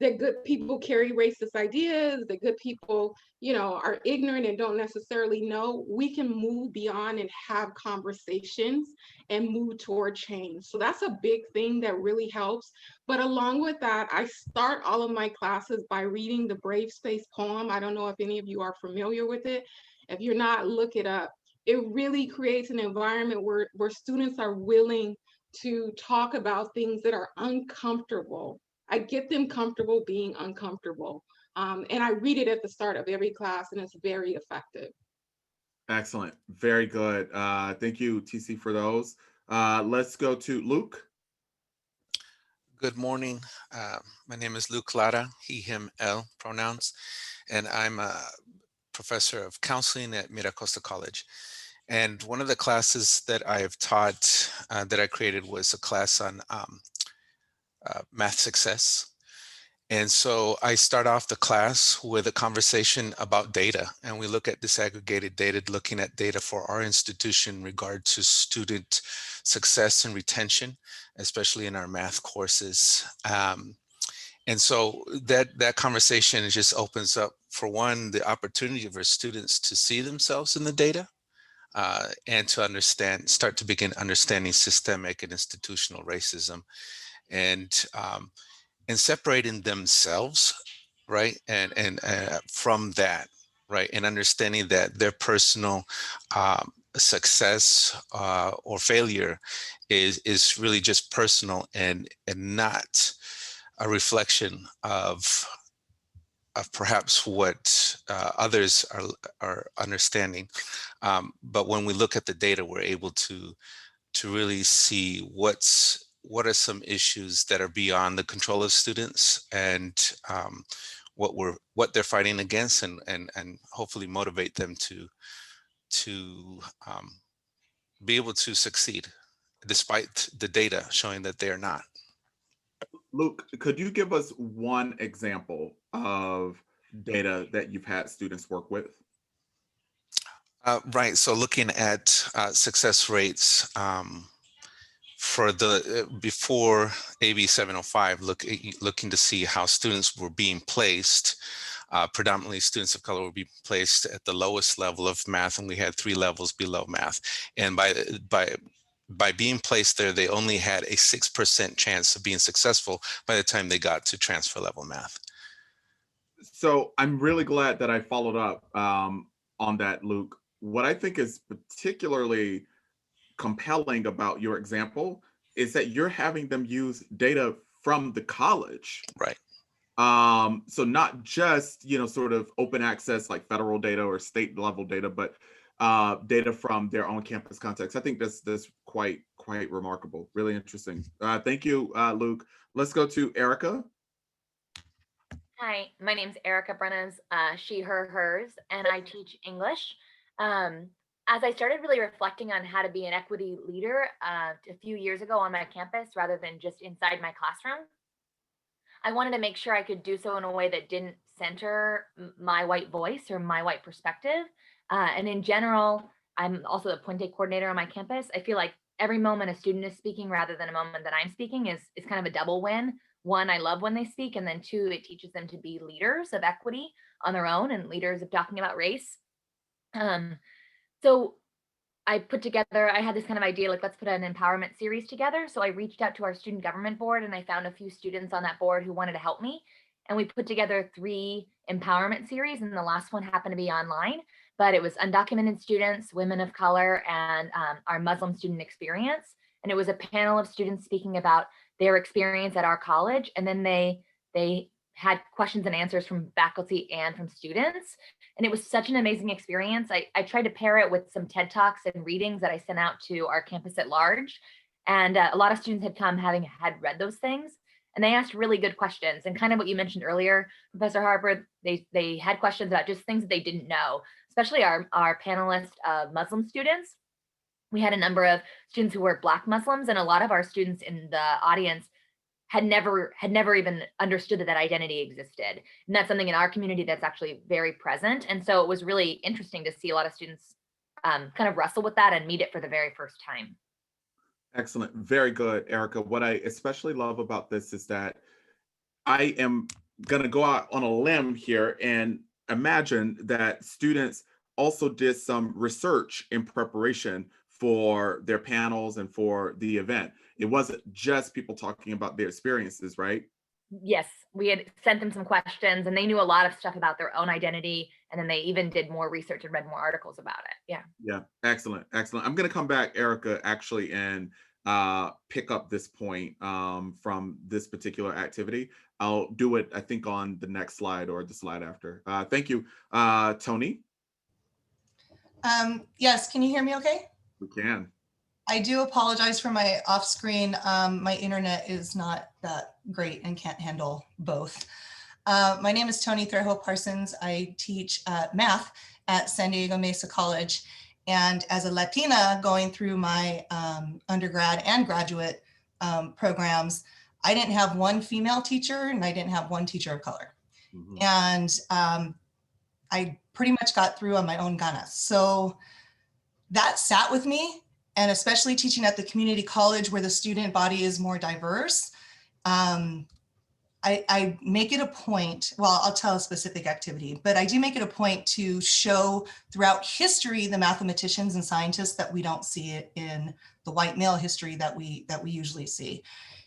that good people carry racist ideas, that good people, are ignorant and don't necessarily know, we can move beyond and have conversations and move toward change. So that's a big thing that really helps. But along with that, I start all of my classes by reading the Brave Space poem. I don't know if any of you are familiar with it. If you're not, look it up. It really creates an environment where students are willing to talk about things that are uncomfortable. I get them comfortable being uncomfortable. And I read it at the start of every class, and it's very effective. Excellent. Very good. Thank you, TC, for those. Let's go to Luke. Good morning. My name is Luke Lara, he, him, el pronouns, and I'm a professor of counseling at Miracosta College. And one of the classes that I have taught that I created was a class on math success. And so I start off the class with a conversation about data, and we look at disaggregated data, looking at data for our institution in regard to student success and retention, especially in our math courses. And so that conversation just opens up, for one, the opportunity for students to see themselves in the data, and to start to begin understanding systemic and institutional racism. And separating themselves, right, and from that, right, and understanding that their personal success or failure is really just personal and not a reflection of perhaps what others are understanding. But when we look at the data, we're able to really see what's what are some issues that are beyond the control of students, and what they're fighting against, and hopefully motivate them to be able to succeed despite the data showing that they are not. Luke, could you give us one example of data that you've had students work with? Right. So looking at success rates for the before AB 705, looking to see how students were being placed. Predominantly students of color will be placed at the lowest level of math, and we had 3 levels below math. And by being placed there, they only had a 6% chance of being successful by the time they got to transfer level math. So I'm really glad that I followed up on that, Luke. What I think is particularly compelling about your example is that you're having them use data from the college. Right. So not just, sort of open access like federal data or state level data, but data from their own campus context. I think that's quite remarkable, really interesting. Thank you, Luke. Let's go to Erica. Hi, my name's Erica Brenes, she, her, hers, and I teach English. As I started really reflecting on how to be an equity leader a few years ago on my campus rather than just inside my classroom, I wanted to make sure I could do so in a way that didn't center my white voice or my white perspective. And in general, I'm also the Puente coordinator on my campus. I feel like every moment a student is speaking rather than a moment that I'm speaking is kind of a double win. One, I love when they speak, and then 2, it teaches them to be leaders of equity on their own and leaders of talking about race. So I had this kind of idea, like, let's put an empowerment series together. So I reached out to our student government board, and I found a few students on that board who wanted to help me. And we put together 3 empowerment series, and the last one happened to be online, but it was undocumented students, women of color, and our Muslim student experience. And it was a panel of students speaking about their experience at our college. And then they had questions and answers from faculty and from students. And it was such an amazing experience. I tried to pair it with some TED Talks and readings that I sent out to our campus at large. And a lot of students had come having had read those things. And they asked really good questions. And kind of what you mentioned earlier, Professor Harper, they had questions about just things that they didn't know, especially our panelist Muslim students. We had a number of students who were Black Muslims, and a lot of our students in the audience had never even understood that identity existed. And that's something in our community that's actually very present. And so it was really interesting to see a lot of students kind of wrestle with that and meet it for the very first time. Excellent. Very good, Erica. What I especially love about this is that I am going to go out on a limb here and imagine that students also did some research in preparation for their panels and for the event. It wasn't just people talking about their experiences, right? Yes, we had sent them some questions, and they knew a lot of stuff about their own identity. And then they even did more research and read more articles about it. Yeah. Yeah. Excellent. Excellent. I'm going to come back, Erica, actually, and pick up this point from this particular activity. I'll do it, I think, on the next slide or the slide after. Thank you. Tony? Yes. Can you hear me okay? We can. I do apologize for my off screen. My internet is not that great and can't handle both. My name is Tony Threjo Parsons. I teach math at San Diego Mesa College. And as a Latina going through my undergrad and graduate programs, I didn't have one female teacher and I didn't have one teacher of color. Mm-hmm. And I pretty much got through on my own ganas. So that sat with me. And especially teaching at the community college where the student body is more diverse, I make it a point, well, I'll tell a specific activity, but I do make it a point to show throughout history the mathematicians and scientists that we don't see it in the white male history that we usually see.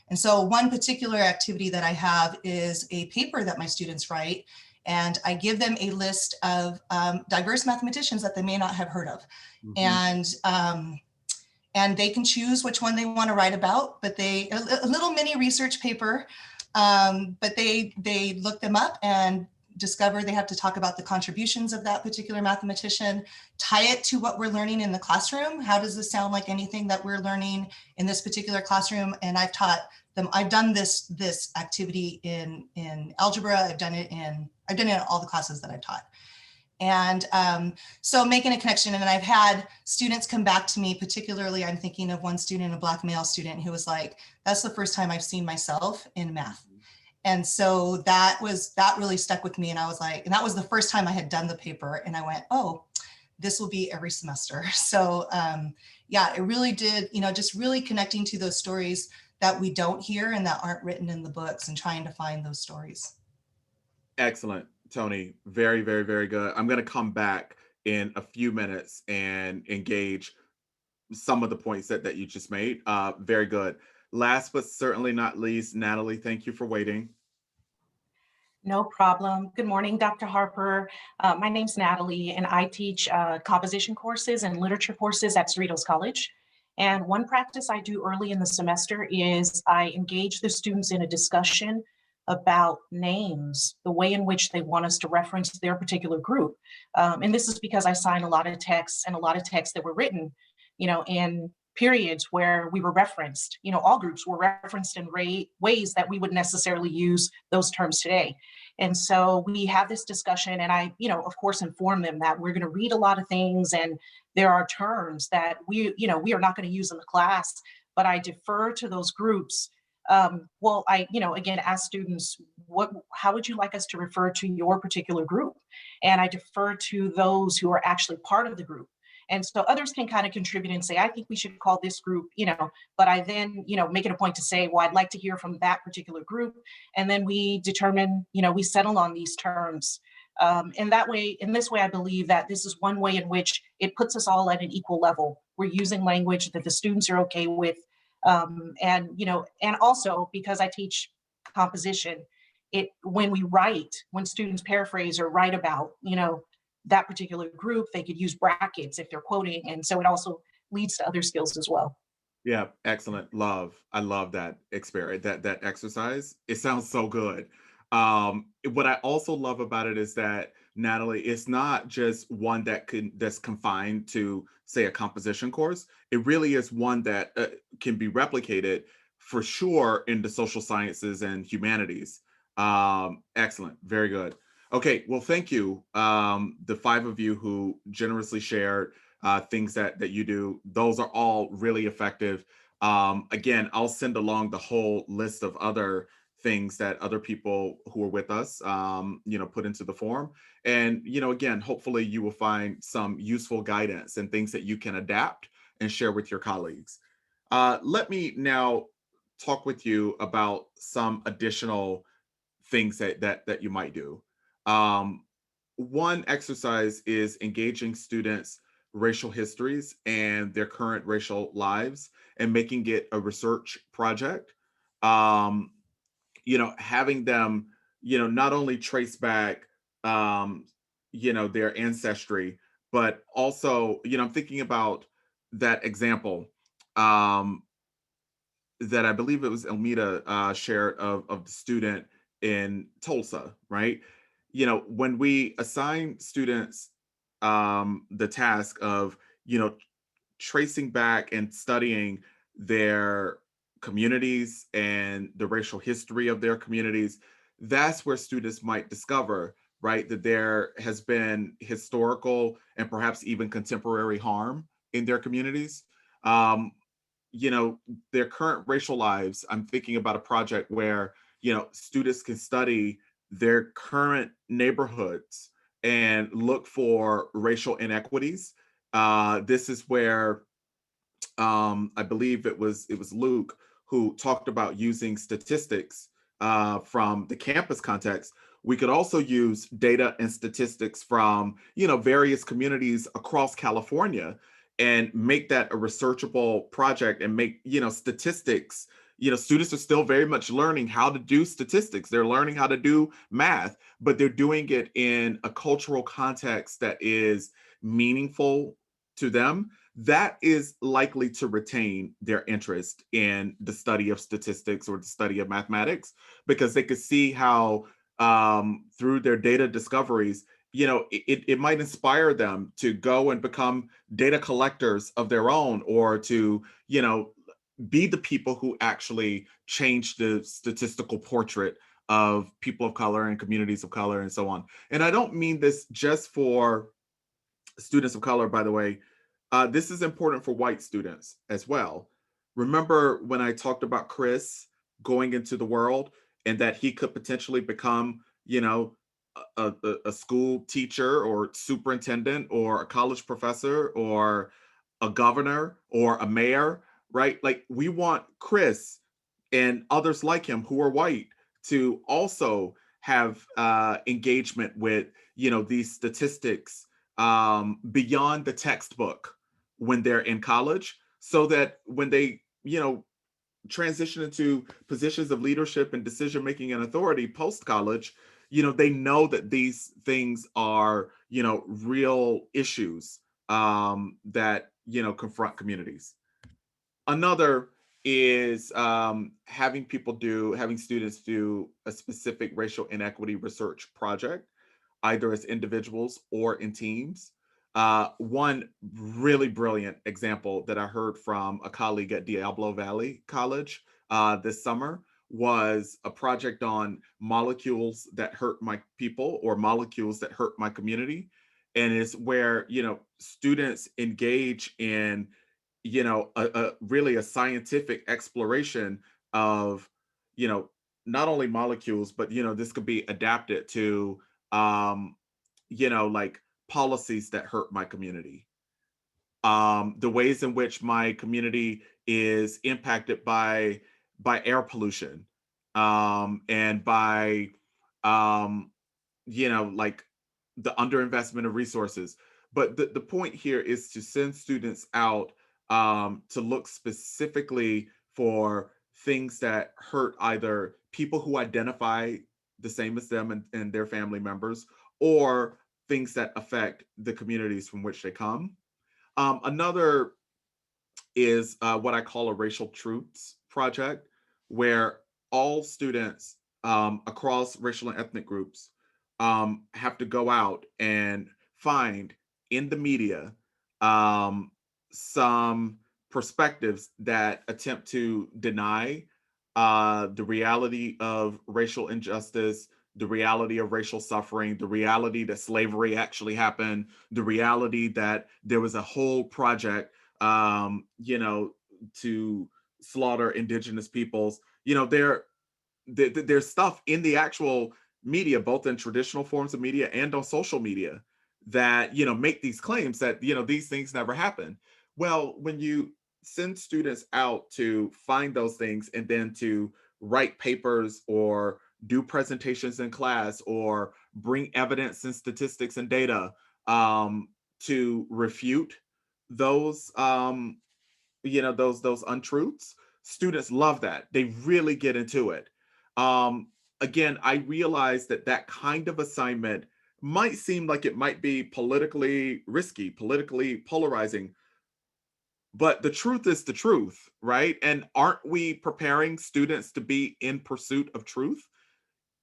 And so one particular activity that I have is a paper that my students write, and I give them a list of diverse mathematicians that they may not have heard of. Mm-hmm. And they can choose which one they want to write about, but a little mini research paper, but they look them up and discover, they have to talk about the contributions of that particular mathematician, tie it to what we're learning in the classroom. How does this sound like anything that we're learning in this particular classroom? And I've taught them, I've done this activity in algebra. I've done it in all the classes that I've taught. And so making a connection, and I've had students come back to me, particularly I'm thinking of one student, a Black male student, who was like, that's the first time I've seen myself in math. And so that really stuck with me. And I was like, and that was the first time I had done the paper, and I went, oh, this will be every semester. So yeah, it really did, just really connecting to those stories that we don't hear and that aren't written in the books, and trying to find those stories. Excellent, Tony. Very, very, very good. I'm going to come back in a few minutes and engage some of the points that you just made. Very good. Last but certainly not least, Natalie, thank you for waiting. No problem. Good morning, Dr. Harper. My name's Natalie, and I teach composition courses and literature courses at Cerritos College. And one practice I do early in the semester is I engage the students in a discussion about names, the way in which they want us to reference their particular group. And this is because I sign a lot of texts, and a lot of texts that were written, in periods where we were referenced, all groups were referenced in ways that we wouldn't necessarily use those terms today. And so we have this discussion, and I, of course, inform them that we're going to read a lot of things, and there are terms that we are not going to use in the class, but I defer to those groups. Well, I, again, ask students, how would you like us to refer to your particular group? And I defer to those who are actually part of the group. And so others can kind of contribute and say, I think we should call this group, but I then, make it a point to say, well, I'd like to hear from that particular group. And then we determine, we settle on these terms. In this way, I believe that this is one way in which it puts us all at an equal level. We're using language that the students are okay with. And also because I teach composition, when students paraphrase or write about, that particular group, they could use brackets if they're quoting. And so it also leads to other skills as well. Yeah, excellent. I love that experience, that exercise. It sounds so good. What I also love about it is that, Natalie, it's not just one that's confined to, say, a composition course. It really is one that can be replicated for sure in the social sciences and humanities. Excellent. Very good. Okay, well, thank you. The five of you who generously shared things that you do, those are all really effective. Again, I'll send along the whole list of other things that other people who are with us, put into the form. And, again, hopefully you will find some useful guidance and things that you can adapt and share with your colleagues. Let me now talk with you about some additional things that you might do. One exercise is engaging students' racial histories and their current racial lives and making it a research project. Having them, not only trace back, their ancestry, but also, I'm thinking about that example that I believe it was Elmita shared of the student in Tulsa, right? When we assign students the task of, tracing back and studying their communities and the racial history of their communities, that's where students might discover, right, that there has been historical and perhaps even contemporary harm in their communities. Their current racial lives, I'm thinking about a project where, students can study their current neighborhoods and look for racial inequities. This is where I believe it was Luke who talked about using statistics from the campus context. We could also use data and statistics from various communities across California and make that a researchable project and make statistics. Students are still very much learning how to do statistics. They're learning how to do math, but they're doing it in a cultural context that is meaningful to them. That is likely to retain their interest in the study of statistics or the study of mathematics, because they could see how through their data discoveries, it might inspire them to go and become data collectors of their own, or to, be the people who actually change the statistical portrait of people of color and communities of color and so on. And I don't mean this just for students of color, by the way. This is important for white students as well. Remember when I talked about Chris going into the world and that he could potentially become, a school teacher or superintendent or a college professor or a governor or a mayor, right? Like, we want Chris and others like him who are white to also have engagement with, these statistics beyond the textbook when they're in college, so that when they, transition into positions of leadership and decision making and authority post college, they know that these things are, real issues that, confront communities. Another is having students do a specific racial inequity research project, either as individuals or in teams. One really brilliant example that I heard from a colleague at Diablo Valley College this summer was a project on molecules that hurt my people, or molecules that hurt my community. And it's where, students engage in, really a scientific exploration of, not only molecules, but, this could be adapted to, like policies that hurt my community. The ways in which my community is impacted by air pollution, and by, like the underinvestment of resources. But the point here is to send students out to look specifically for things that hurt either people who identify the same as them and their family members, or things that affect the communities from which they come. Another is what I call a racial truths project, where all students across racial and ethnic groups have to go out and find in the media some perspectives that attempt to deny the reality of racial injustice, the reality of racial suffering, the reality that slavery actually happened, the reality that there was a whole project, to slaughter indigenous peoples. There's stuff in the actual media, both in traditional forms of media and on social media, that, make these claims that, these things never happen. Well, when you send students out to find those things and then to write papers or do presentations in class or bring evidence and statistics and data to refute those those untruths, students love that. They really get into it. Again, I realize that kind of assignment might seem like it might be politically risky, politically polarizing, but the truth is the truth, right? And aren't we preparing students to be in pursuit of truth?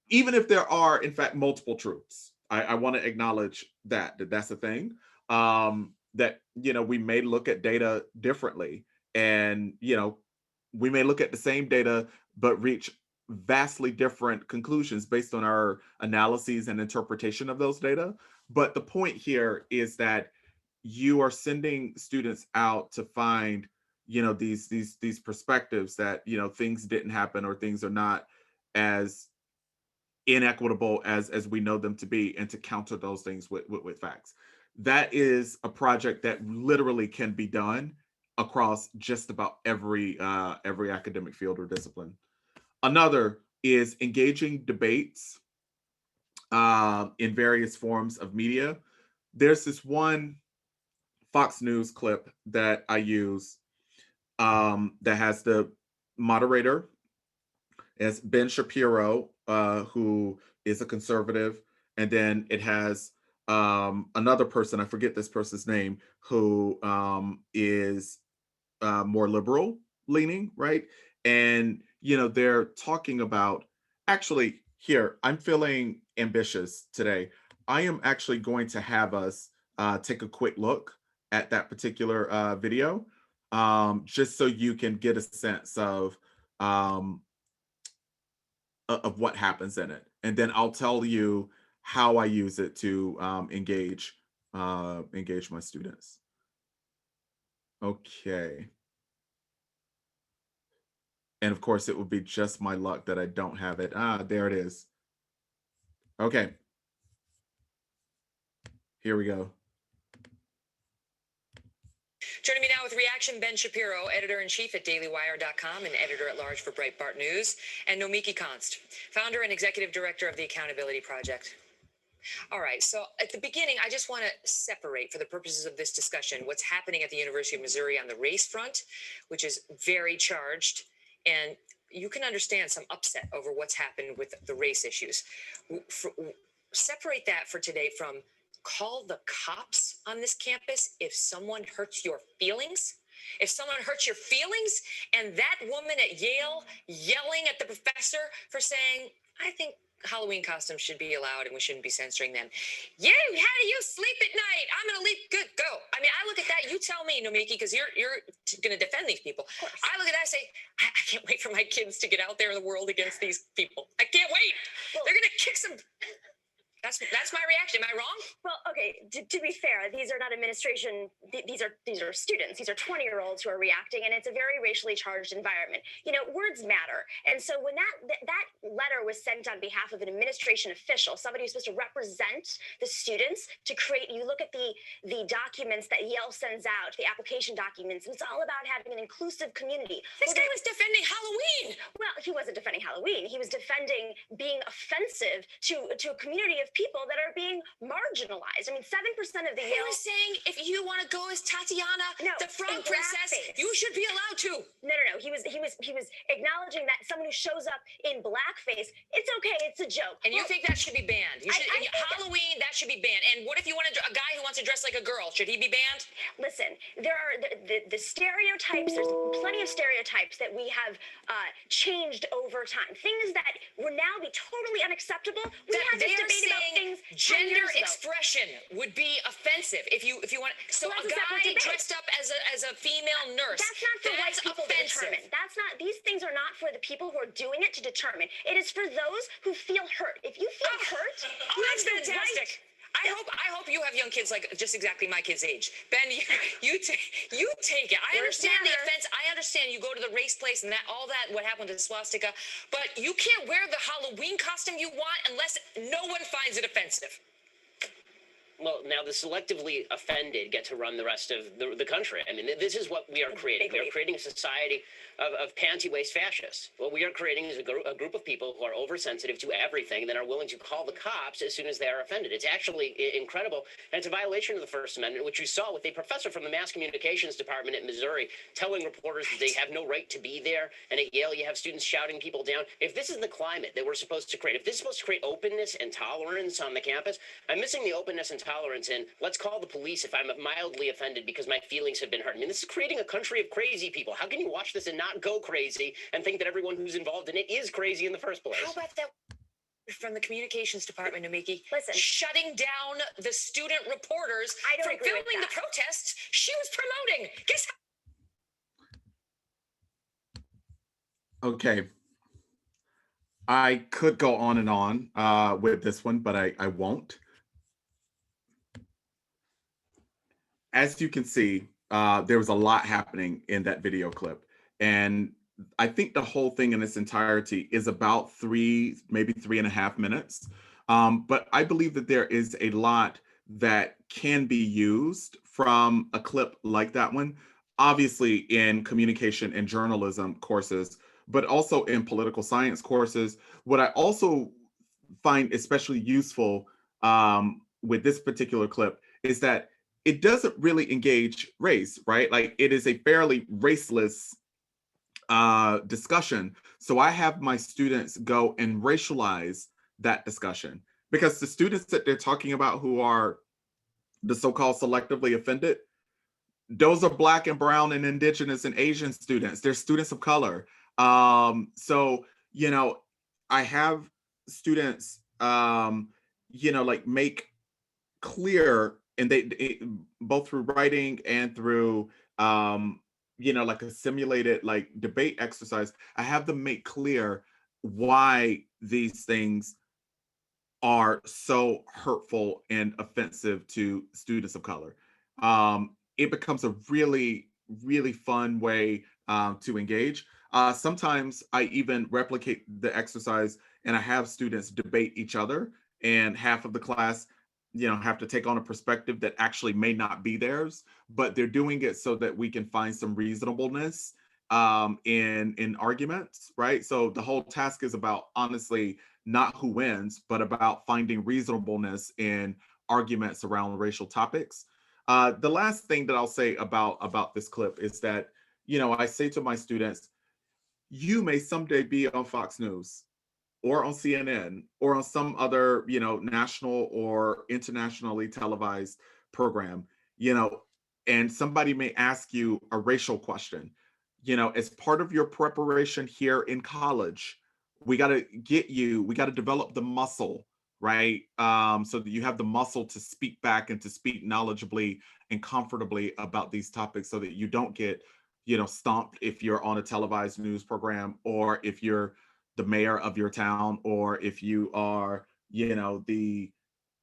Even if there are, in fact, multiple truths. I want to acknowledge that's a thing. That, we may look at data differently, and, we may look at the same data, but reach vastly different conclusions based on our analyses and interpretation of those data. But the point here is that you are sending students out to find, these perspectives that, things didn't happen, or things are not as inequitable as we know them to be, and to counter those things with facts. That is a project that literally can be done across just about every academic field or discipline. Another is engaging debates in various forms of media. There's this one Fox News clip that I use that has the moderator as Ben Shapiro, who is a conservative, and then it has another person, I forget this person's name, who is more liberal leaning, right? And they're talking about, actually, Here, I'm feeling ambitious today. I am actually going to have us take a quick look at that particular video, just so you can get a sense um, of what happens in it. And then I'll tell you how I use it to engage my students. Okay. And of course, it would be just my luck that I don't have it. Ah, there it is. Okay. Here we go. Joining me now with reaction, Ben Shapiro, editor-in-chief at dailywire.com and editor-at-large for Breitbart News, and Nomiki Konst, founder and executive director of the Accountability Project. All right, so at the beginning, I just want to separate, for the purposes of this discussion, what's happening at the University of Missouri on the race front, which is very charged, and you can understand some upset over what's happened with the race issues. Separate that for today from call the cops on this campus if someone hurts your feelings. If someone hurts your feelings, and that woman at Yale yelling at the professor for saying, I think Halloween costumes should be allowed and we shouldn't be censoring them. Yeah, how do you sleep at night? I'm going to leave. Good, go. I mean, I look at that. You tell me, Nomiki, because you're going to defend these people. I look at that and say, I can't wait for my kids to get out there in the world against these people. I can't wait. They're going to kick some. That's my reaction. Am I wrong? Well, okay, to be fair, these are not administration, these are students, these are 20-year-olds who are reacting, and it's a very racially charged environment. You know, words matter. And so when that letter was sent on behalf of an administration official, somebody who's supposed to represent the students, to create, you look at the documents that Yale sends out, the application documents, and it's all about having an inclusive community. This guy was defending Halloween. Well, he wasn't defending Halloween. He was defending being offensive to a community of people that are being marginalized. I mean, 7% of the He Yale. was saying if you want to go as Tatiana, the frog princess, blackface. you should be allowed to. No. He was acknowledging that someone who shows up in blackface, it's okay, it's a joke. And you think that should be banned? I think Halloween, that should be banned. And what if you want a guy who wants to dress like a girl? Should he be banned? Listen, there are the stereotypes. There's plenty of stereotypes that we have changed over time. Things that would now be totally unacceptable. We had this debate about things 10 gender years ago. expression would be offensive if you want. So Well, a that's a separate guy debate. dressed up as a female nurse. That's not for white people to offensive. determine. That's not. These things are not for the people who are doing it to determine. It is for those who feel hurt. If you feel hurt, Oh, you that's have the right. fantastic. I hope you have young kids like just exactly my kid's age. Ben, you take it. I Words understand the matter. offense. I understand you go to the race place and all that what happened to swastika, but you can't wear the Halloween costume you want unless no one finds it offensive. Well, now the selectively offended get to run the rest of the country. I mean, this is what we are creating. We are creating a society of panty-waist fascists. What we are creating is a group of people who are oversensitive to everything and then are willing to call the cops as soon as they are offended. It's actually incredible, and it's a violation of the First Amendment, which you saw with a professor from the Mass Communications Department at Missouri telling reporters that they have no right to be there, and at Yale you have students shouting people down. If this is the climate that we're supposed to create, if this is supposed to create openness and tolerance on the campus, I'm missing the openness and tolerance in let's call the police if I'm mildly offended because my feelings have been hurt. I mean, this is creating a country of crazy people. How can you watch this and not go crazy and think that everyone who's involved in it is crazy in the first place? How about that from the communications department, Nomiki? Listen, shutting down the student reporters I don't from agree with filming the that. protests she was promoting. Guess how? Okay. I could go on and on with this one, but I won't. As you can see, there was a lot happening in that video clip. And I think the whole thing in its entirety is about maybe 3.5 minutes. But I believe that there is a lot that can be used from a clip like that one, obviously in communication and journalism courses, but also in political science courses. What I also find especially useful with this particular clip is that it doesn't really engage race, right? Like it is a fairly raceless discussion. So I have my students go and racialize that discussion because the students that they're talking about who are the so-called selectively offended, those are Black and brown and indigenous and Asian students. They're students of color. So, you know, I have students, like make clear, and both through writing and through, like a simulated like debate exercise, I have them make clear why these things are so hurtful and offensive to students of color. It becomes a really, really fun way to engage. Sometimes I even replicate the exercise and I have students debate each other, and half of the class, have to take on a perspective that actually may not be theirs, but they're doing it so that we can find some reasonableness in arguments, right? So the whole task is about, honestly, not who wins, but about finding reasonableness in arguments around racial topics. The last thing that I'll say about this clip is that, I say to my students, you may someday be on Fox News or on CNN or on some other, national or internationally televised program, and somebody may ask you a racial question. As part of your preparation here in college, we got to develop the muscle, right? So that you have the muscle to speak back and to speak knowledgeably and comfortably about these topics, so that you don't get, stomped if you're on a televised news program, or if you're the mayor of your town, or if you are, the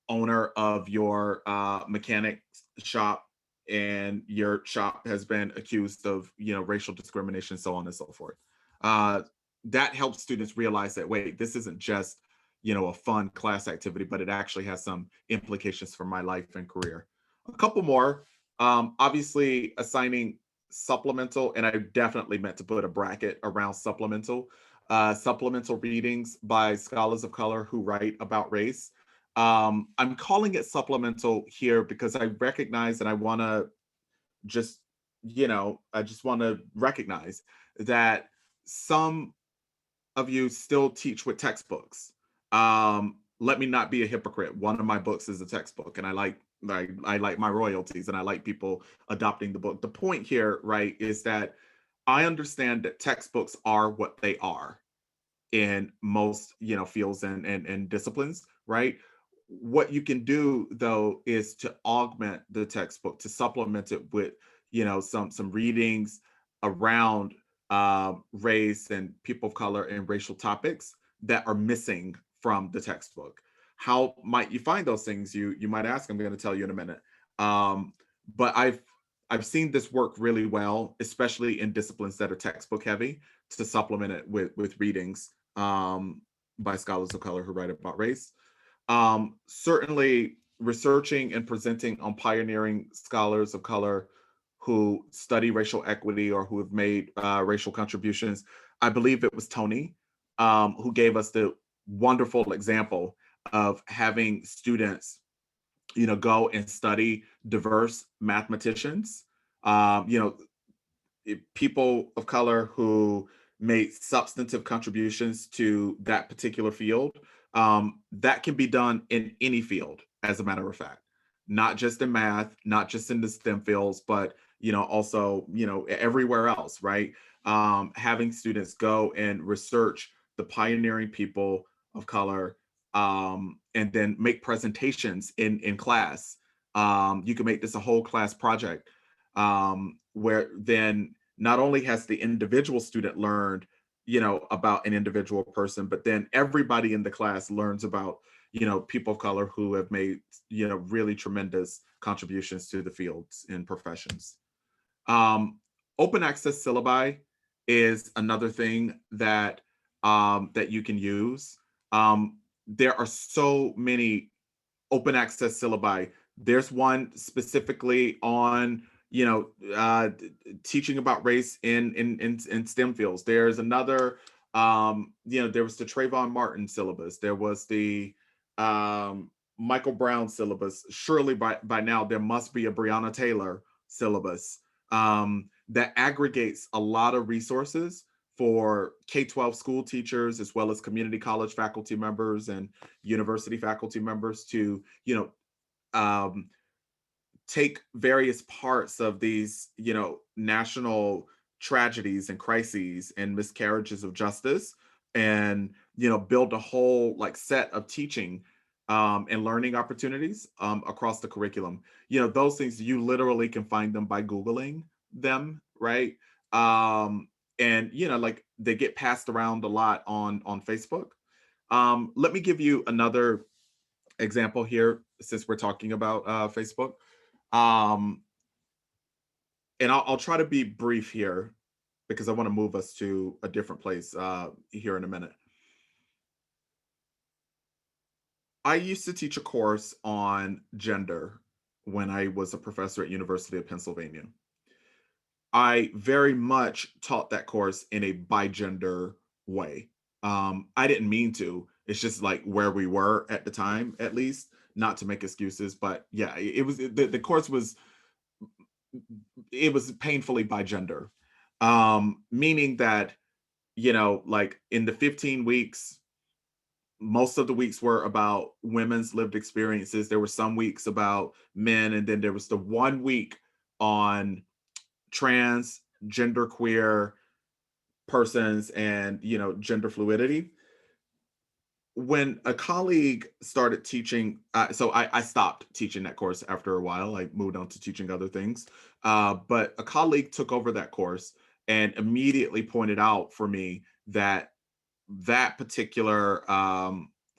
owner of your mechanic shop, and your shop has been accused of, racial discrimination, so on and so forth. That helps students realize that, wait, this isn't just, a fun class activity, but it actually has some implications for my life and career. A couple more, obviously assigning supplemental, and I definitely meant to put a bracket around supplemental readings by scholars of color who write about race. I'm calling it supplemental here because I recognize, and I want to just, I just want to recognize that some of you still teach with textbooks. Let me not be a hypocrite. One of my books is a textbook, and I like my royalties, and I like people adopting the book. The point here, right, is that I understand that textbooks are what they are in most, fields and disciplines, right? What you can do, though, is to augment the textbook, to supplement it with, some readings around race and people of color and racial topics that are missing from the textbook. How might you find those things? You might ask. I'm going to tell you in a minute. But I've seen this work really well, especially in disciplines that are textbook heavy, to supplement it with readings by scholars of color who write about race. Certainly researching and presenting on pioneering scholars of color who study racial equity or who have made racial contributions. I believe it was Tony who gave us the wonderful example of having students, go and study diverse mathematicians, people of color who made substantive contributions to that particular field. That can be done in any field, as a matter of fact, not just in math, not just in the STEM fields, but also everywhere else, right? Having students go and research the pioneering people of color, and then make presentations in class. You can make this a whole class project, where then not only has the individual student learned, about an individual person, but then everybody in the class learns about, people of color who have made, really tremendous contributions to the fields and professions. Open access syllabi is another thing that that you can use. There are so many open access syllabi. There's one specifically on, teaching about race in STEM fields. There's another, there was the Trayvon Martin syllabus. There was the Michael Brown syllabus. Surely by now there must be a Breonna Taylor syllabus that aggregates a lot of resources for K-12 school teachers, as well as community college faculty members and university faculty members to, take various parts of these, national tragedies and crises and miscarriages of justice and, you know, build a whole like set of teaching and learning opportunities across the curriculum. You know, those things, you literally can find them by Googling them, right? And, you know, like they get passed around a lot on Facebook. Let me give you another example here, since we're talking about Facebook. And I'll try to be brief here because I want to move us to a different place here in a minute. I used to teach a course on gender when I was a professor at University of Pennsylvania. I very much taught that course in a bigender way. I didn't mean to. It's just like where we were at the time, at least, not to make excuses. But yeah, it was the course was, it was painfully bigender, meaning that, you know, like in the 15 weeks, most of the weeks were about women's lived experiences. There were some weeks about men, and then there was the 1 week on trans, genderqueer persons, and, you know, gender fluidity. When a colleague started teaching, so I stopped teaching that course after a while. I moved on to teaching other things. But a colleague took over that course and immediately pointed out for me that that particular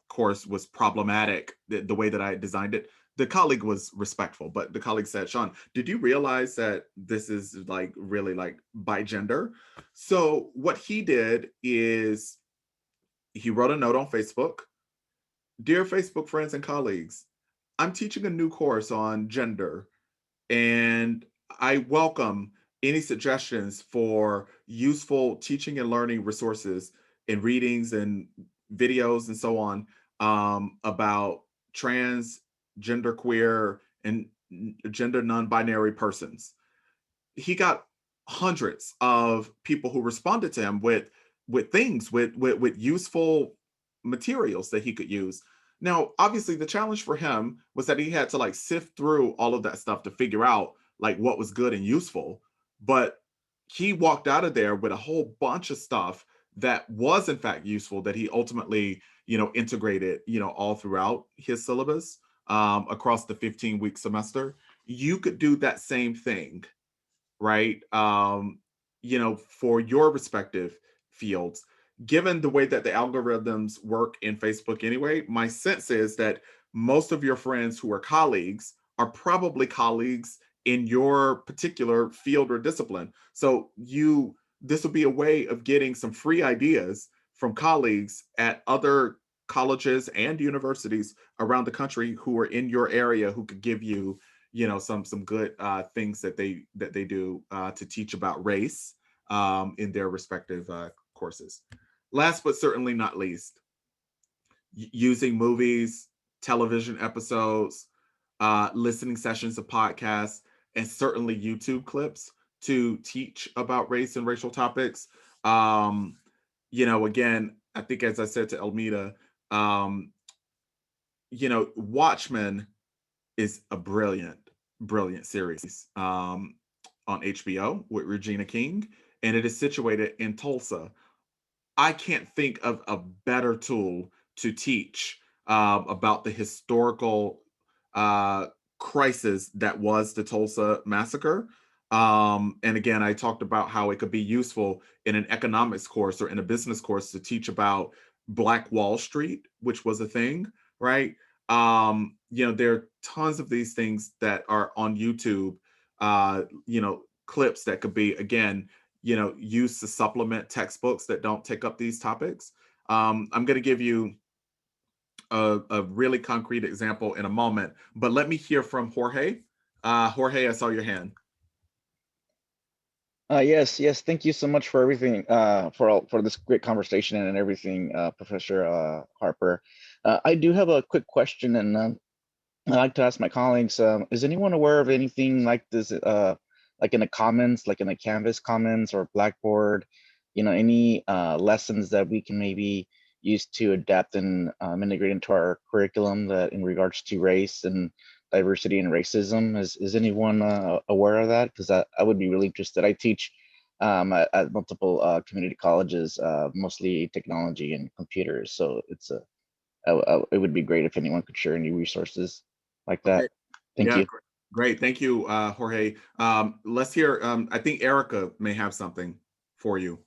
course was problematic, the way that I designed it. The colleague was respectful, but the colleague said, Sean, did you realize that this is like really like by gender? So what he did is he wrote a note on Facebook. Dear Facebook friends and colleagues, I'm teaching a new course on gender, and I welcome any suggestions for useful teaching and learning resources and readings and videos and so on about trans, genderqueer, and gender non-binary persons. He got hundreds of people who responded to him with things, with useful materials that he could use. Now, obviously, the challenge for him was that he had to like sift through all of that stuff to figure out like what was good and useful. But he walked out of there with a whole bunch of stuff that was in fact useful, that he ultimately, you know, integrated, you know, all throughout his syllabus across the 15-week semester. You could do that same thing, right? You know, for your respective fields. Given the way that the algorithms work in Facebook anyway, my sense is that most of your friends who are colleagues are probably colleagues in your particular field or discipline. So this will be a way of getting some free ideas from colleagues at other colleges and universities around the country who are in your area, who could give you, you know, some good things that they do to teach about race in their respective courses. Last but certainly not least, using movies, television episodes, listening sessions of podcasts, and certainly YouTube clips to teach about race and racial topics. You know, again, I think as I said to Elmita, you know, Watchmen is a brilliant series on HBO with Regina King, and it is situated in Tulsa. I can't think of a better tool to teach about the historical crisis that was the Tulsa massacre. And again, I talked about how it could be useful in an economics course or in a business course to teach about Black Wall Street, which was a thing, right? You know, there are tons of these things that are on YouTube, you know, clips that could be, again, you know, used to supplement textbooks that don't take up these topics. I'm going to give you a really concrete example in a moment, but let me hear from Jorge. Jorge, I saw your hand. Yes. Thank you so much for everything, for this great conversation and everything, Professor Harper. I do have a quick question, and I'd like to ask my colleagues, is anyone aware of anything like this, like in the comments, like in the Canvas comments or Blackboard, you know, any lessons that we can maybe use to adapt and integrate into our curriculum that in regards to race and diversity and racism? Is anyone aware of that? Because I would be really interested. I teach at multiple community colleges, mostly technology and computers. So it's it would be great if anyone could share any resources like that. Okay. Thank Yeah, you. great. Thank you, Jorge. Let's hear, I think Erica may have something for you.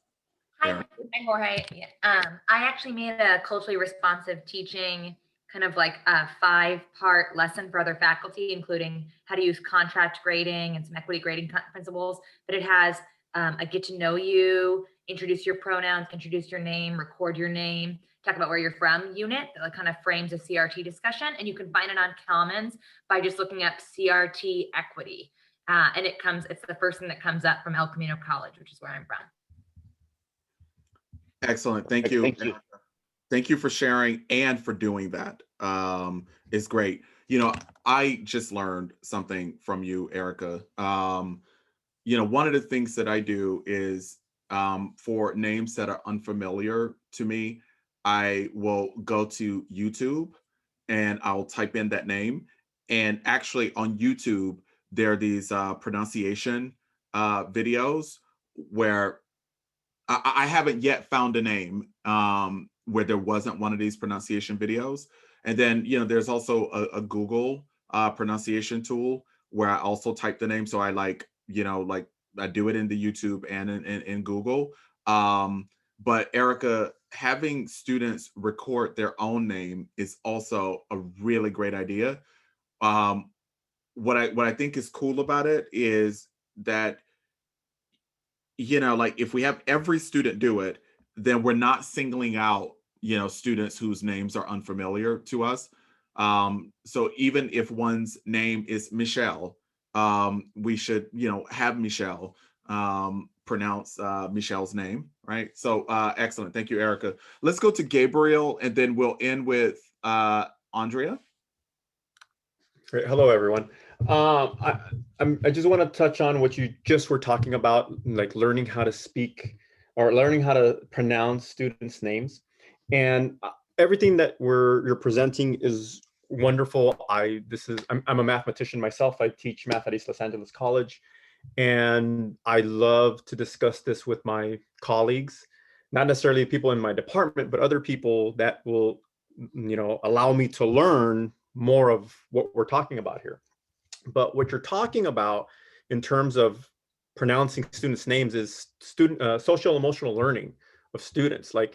Hi, Erica. I'm Jorge. I actually made a culturally responsive teaching kind of like a 5-part lesson for other faculty, including how to use contract grading and some equity grading principles. But it has a get to know you, introduce your pronouns, introduce your name, record your name, talk about where you're from unit that kind of frames a CRT discussion. And you can find it on Commons by just looking up CRT equity. And it's the first thing that comes up from El Camino College, which is where I'm from. Excellent. Thank you. Thank you. Thank you for sharing and for doing that. It's great. You know, I just learned something from you, Erica. You know, one of the things that I do is for names that are unfamiliar to me, I will go to YouTube and I'll type in that name. And actually on YouTube, there are these pronunciation videos where I haven't yet found a name where there wasn't one of these pronunciation videos. And then, you know, there's also a Google pronunciation tool where I also type the name. So I like, you know, like I do it in the YouTube and in Google. But Erica, having students record their own name is also a really great idea. What I think is cool about it is that, you know, like if we have every student do it, then we're not singling out, you know, students whose names are unfamiliar to us. So even if one's name is Michelle, we should, you know, have Michelle pronounce Michelle's name, right? So excellent. Thank you, Erica. Let's go to Gabriel and then we'll end with Andrea. Great. Hello, everyone. I just want to touch on what you just were talking about, like learning how to speak or learning how to pronounce students' names. And everything that you're presenting is wonderful. I'm a mathematician myself. I teach math at East Los Angeles College, and I love to discuss this with my colleagues, not necessarily people in my department, but other people that will, you know, allow me to learn more of what we're talking about here. But what you're talking about in terms of pronouncing students' names is social emotional learning of students. Like,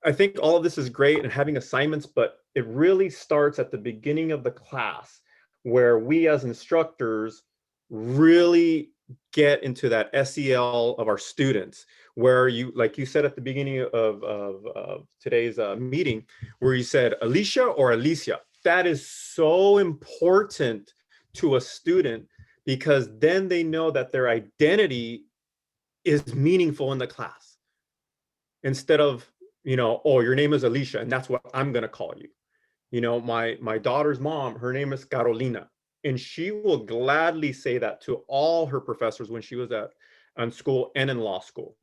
I think all of this is great and having assignments, but it really starts at the beginning of the class where we as instructors really get into that SEL of our students, where you, like you said at the beginning of today's meeting, where you said Alicia or Alicia. That is so important to a student because then they know that their identity is meaningful in the class. Instead of, you know, oh, your name is Alicia and that's what I'm going to call you. You know, my daughter's mom, her name is Carolina, and she will gladly say that to all her professors when she was on school and in law school.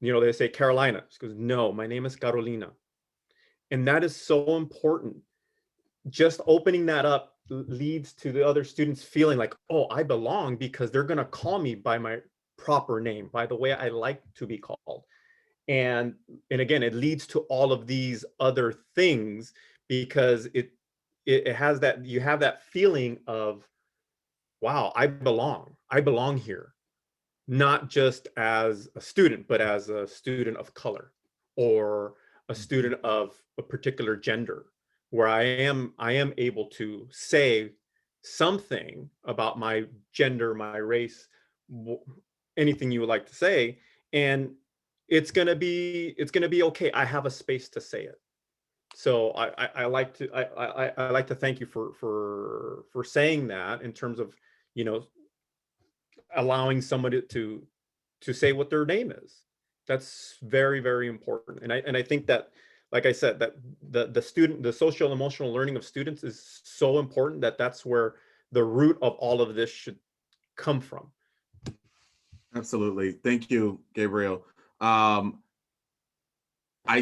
You know, they say Carolina. She goes, no, my name is Carolina. And that is so important. Just opening that up leads to the other students feeling like, oh, I belong because they're going to call me by my proper name, by the way I like to be called. And again, it leads to all of these other things because it has that, you have that feeling of, wow, I belong here, not just as a student, but as a student of color or a student of a particular gender, where I am able to say something about my gender, my race, anything you would like to say, and it's gonna be okay. I have a space to say it. So I like to thank you for saying that in terms of, you know, allowing somebody to say what their name is. That's very, very important. And I think that, like I said, that the social emotional learning of students is so important that that's where the root of all of this should come from. Absolutely. Thank you, Gabriel. I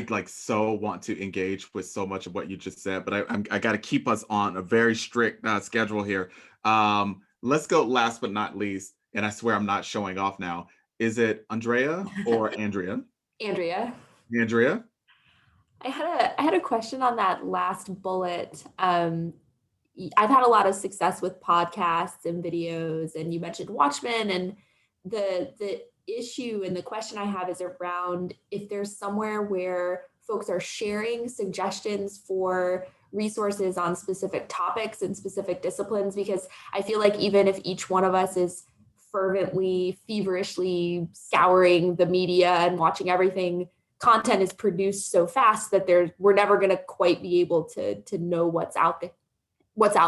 like so want to engage with so much of what you just said, but I got to keep us on a very strict schedule here. Let's go last but not least, and I swear I'm not showing off now. Is it Andrea or Andrea? Andrea. Andrea? I had a question on that last bullet. I've had a lot of success with podcasts and videos, and you mentioned Watchmen, and the issue and the question I have is around if there's somewhere where folks are sharing suggestions for resources on specific topics and specific disciplines, because I feel like even if each one of us is fervently, feverishly scouring the media and watching everything, content is produced so fast that we're never going to quite be able to know what's out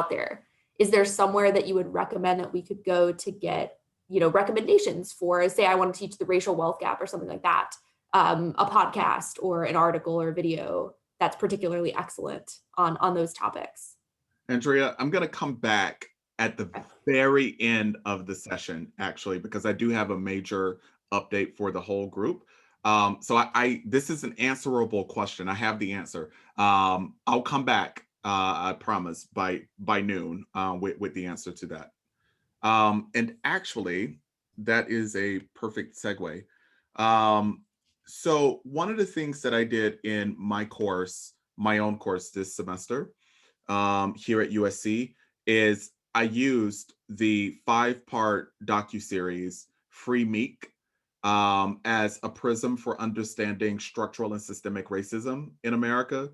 there. Is there somewhere that you would recommend that we could go to get, recommendations for, say I want to teach the racial wealth gap or something like that, a podcast or an article or video that's particularly excellent on those topics? Andrea, I'm going to come back at the very end of the session, actually, because I do have a major update for the whole group. So this is an answerable question. I have the answer. I'll come back, I promise, by noon with the answer to that. And actually, that is a perfect segue. So one of the things that I did in my own course this semester here at USC is I used the 5-part docuseries Free Meek as a prism for understanding structural and systemic racism in America.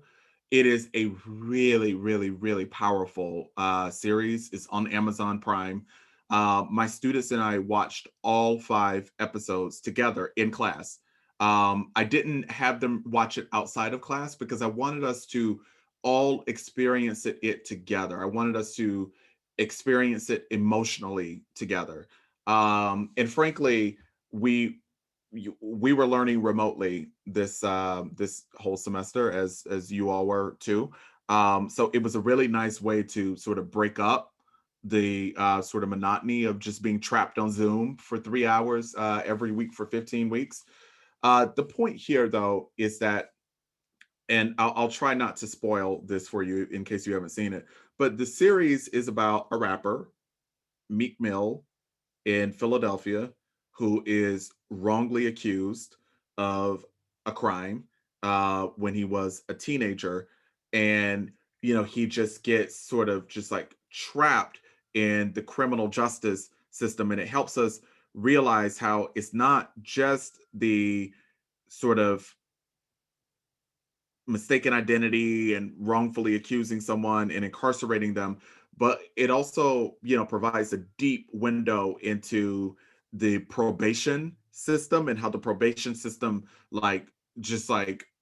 It is a really, really, really powerful series. It's on Amazon Prime. My students and I watched all 5 episodes together in class. I didn't have them watch it outside of class because I wanted us to all experience it together. I wanted us to experience it emotionally together. And frankly, we were learning remotely this whole semester, as you all were too. So it was a really nice way to sort of break up the sort of monotony of just being trapped on Zoom for 3 hours every week for 15 weeks. The point here, though, is that, and I'll try not to spoil this for you in case you haven't seen it, but the series is about a rapper, Meek Mill, in Philadelphia, who is wrongly accused of a crime when he was a teenager. And, he just gets sort of just like trapped in the criminal justice system. And it helps us realize how it's not just the sort of mistaken identity and wrongfully accusing someone and incarcerating them, but it also, provides a deep window into the probation system and how the probation system just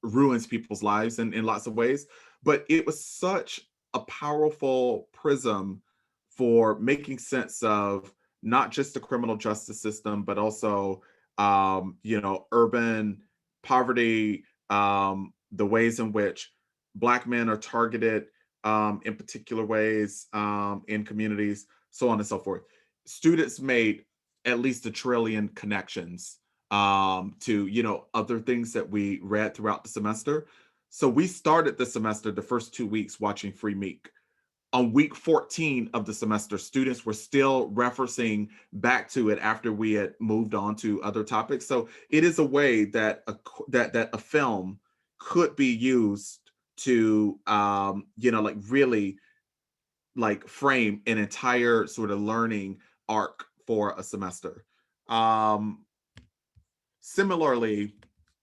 ruins people's lives in lots of ways. But it was such a powerful prism for making sense of not just the criminal justice system, but also, urban poverty, the ways in which Black men are targeted in particular ways in communities, so on and so forth. Students made at least 1 trillion connections to, other things that we read throughout the semester. So we started the semester, the first 2 weeks, watching Free Meek. On week 14 of the semester, students were still referencing back to it after we had moved on to other topics. So it is a way that a film could be used to, really frame an entire sort of learning arc for a semester. Similarly,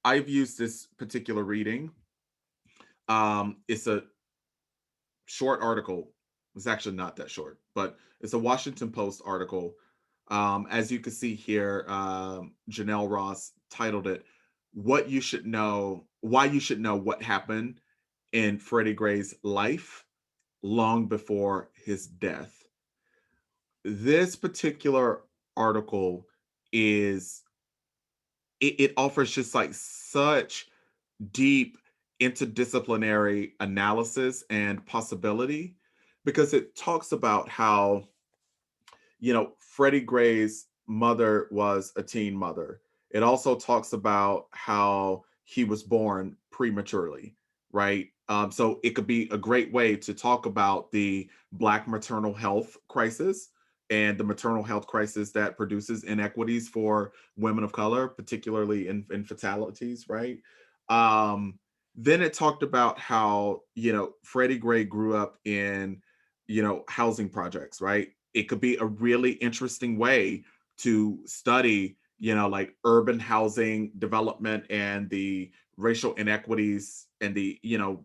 I've used this particular reading. It's a short article. It's actually not that short, but it's a Washington Post article. As you can see here, Janelle Ross titled it, "Why You Should Know What Happened in Freddie Gray's Life Long Before His Death." This particular article it offers just such deep interdisciplinary analysis and possibility, because it talks about how, Freddie Gray's mother was a teen mother. It also talks about how he was born prematurely, right? So it could be a great way to talk about the Black maternal health crisis and the maternal health crisis that produces inequities for women of color, particularly in fatalities, right? Then it talked about how, Freddie Gray grew up in, housing projects, right? It could be a really interesting way to study, like urban housing development and the racial inequities and the,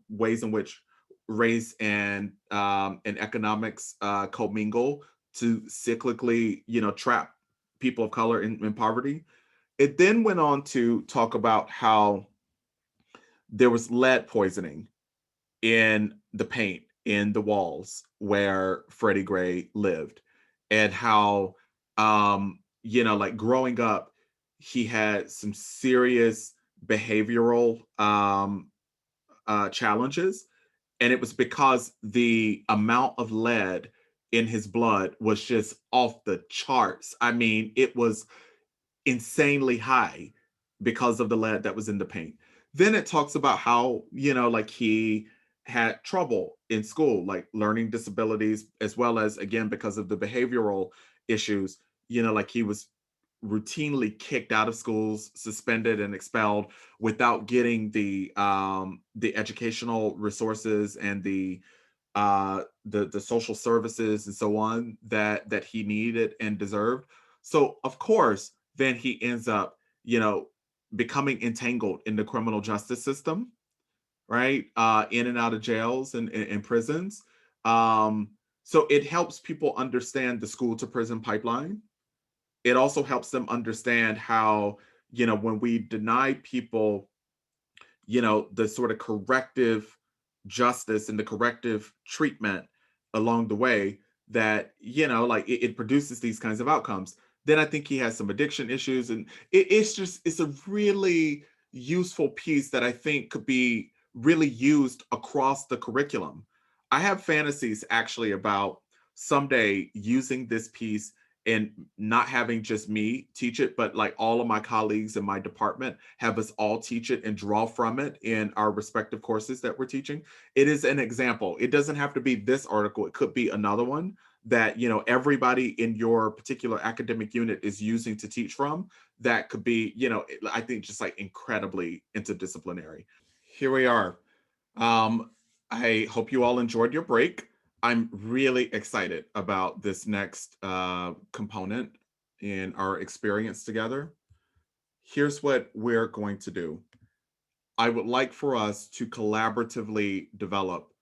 ways in which race and economics commingle to cyclically, trap people of color in poverty. It then went on to talk about how there was lead poisoning in the paint in the walls where Freddie Gray lived, and how, like growing up, he had some serious behavioral challenges. And it was because the amount of lead in his blood was just off the charts. I mean, it was insanely high because of the lead that was in the paint. Then it talks about how, like he had trouble in school, like learning disabilities, as well as, again, because of the behavioral issues, like he was routinely kicked out of schools, suspended and expelled without getting the educational resources and the social services and so on that he needed and deserved. So of course, then he ends up, becoming entangled in the criminal justice system, right? In and out of jails and prisons. So it helps people understand the school to prison pipeline. It also helps them understand how, when we deny people, the sort of corrective justice and the corrective treatment along the way, that, like it produces these kinds of outcomes. Then I think he has some addiction issues. And it's a really useful piece that I think could be really used across the curriculum. I have fantasies actually about someday using this piece and not having just me teach it, but like all of my colleagues in my department have us all teach it and draw from it in our respective courses that we're teaching. It is an example. It doesn't have to be this article. It could be another one that, everybody in your particular academic unit is using to teach from. That could be, I think just like incredibly interdisciplinary. Here we are. I hope you all enjoyed your break. I'm really excited about this next component in our experience together. Here's what we're going to do. I would like for us to collaboratively develop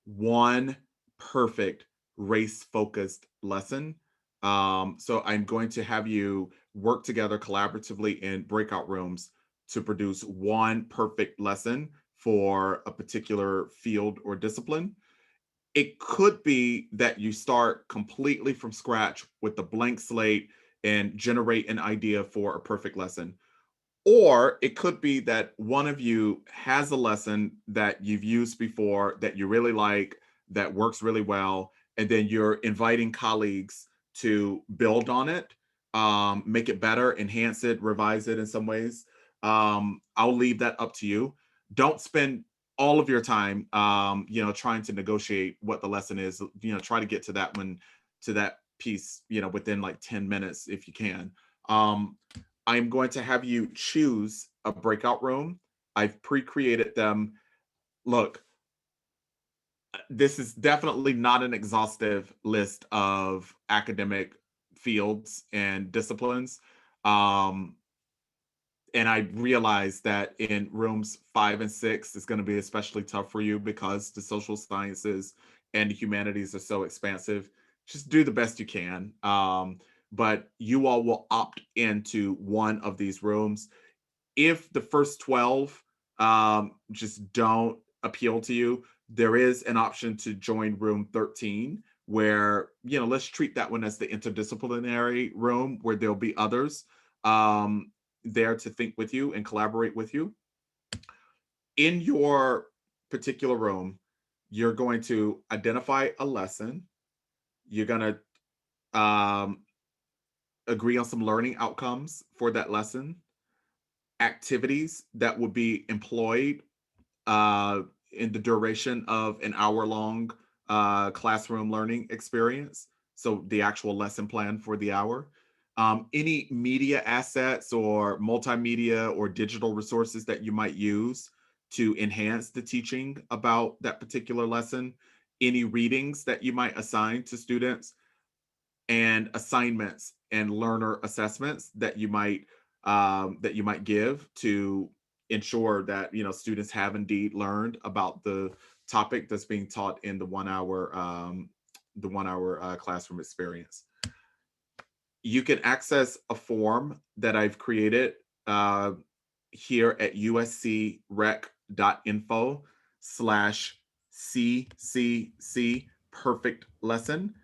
one perfect race-focused lesson. So I'm going to have you work together collaboratively in breakout rooms to produce one perfect lesson for a particular field or discipline. It could be that you start completely from scratch with a blank slate and generate an idea for a perfect lesson. Or it could be that one of you has a lesson that you've used before that you really like, that works really well, and then you're inviting colleagues to build on it, make it better, enhance it, revise it in some ways. I'll leave that up to you. Don't spend all of your time, trying to negotiate what the lesson is. Try to get to that piece, within like 10 minutes if you can. I'm going to have you choose a breakout room. I've pre-created them. Look, this is definitely not an exhaustive list of academic fields and disciplines. And I realize that in rooms 5 and 6, it's going to be especially tough for you because the social sciences and the humanities are so expansive. Just do the best you can. But you all will opt into one of these rooms. If the first 12 just don't appeal to you, there is an option to join room 13, where, let's treat that one as the interdisciplinary room, where there'll be others there to think with you and collaborate with you. In your particular room, you're going to identify a lesson. You're going to agree on some learning outcomes for that lesson, activities that would be employed in the duration of an hour-long classroom learning experience. so the actual lesson plan for the hour. Any media assets or multimedia or digital resources that you might use to enhance the teaching about that particular lesson, any readings that you might assign to students, and assignments and learner assessments that you might give to ensure that students have indeed learned about the topic that's being taught in the 1 hour classroom experience. You can access a form that I've created here at uscrec.info/CCC perfect lesson.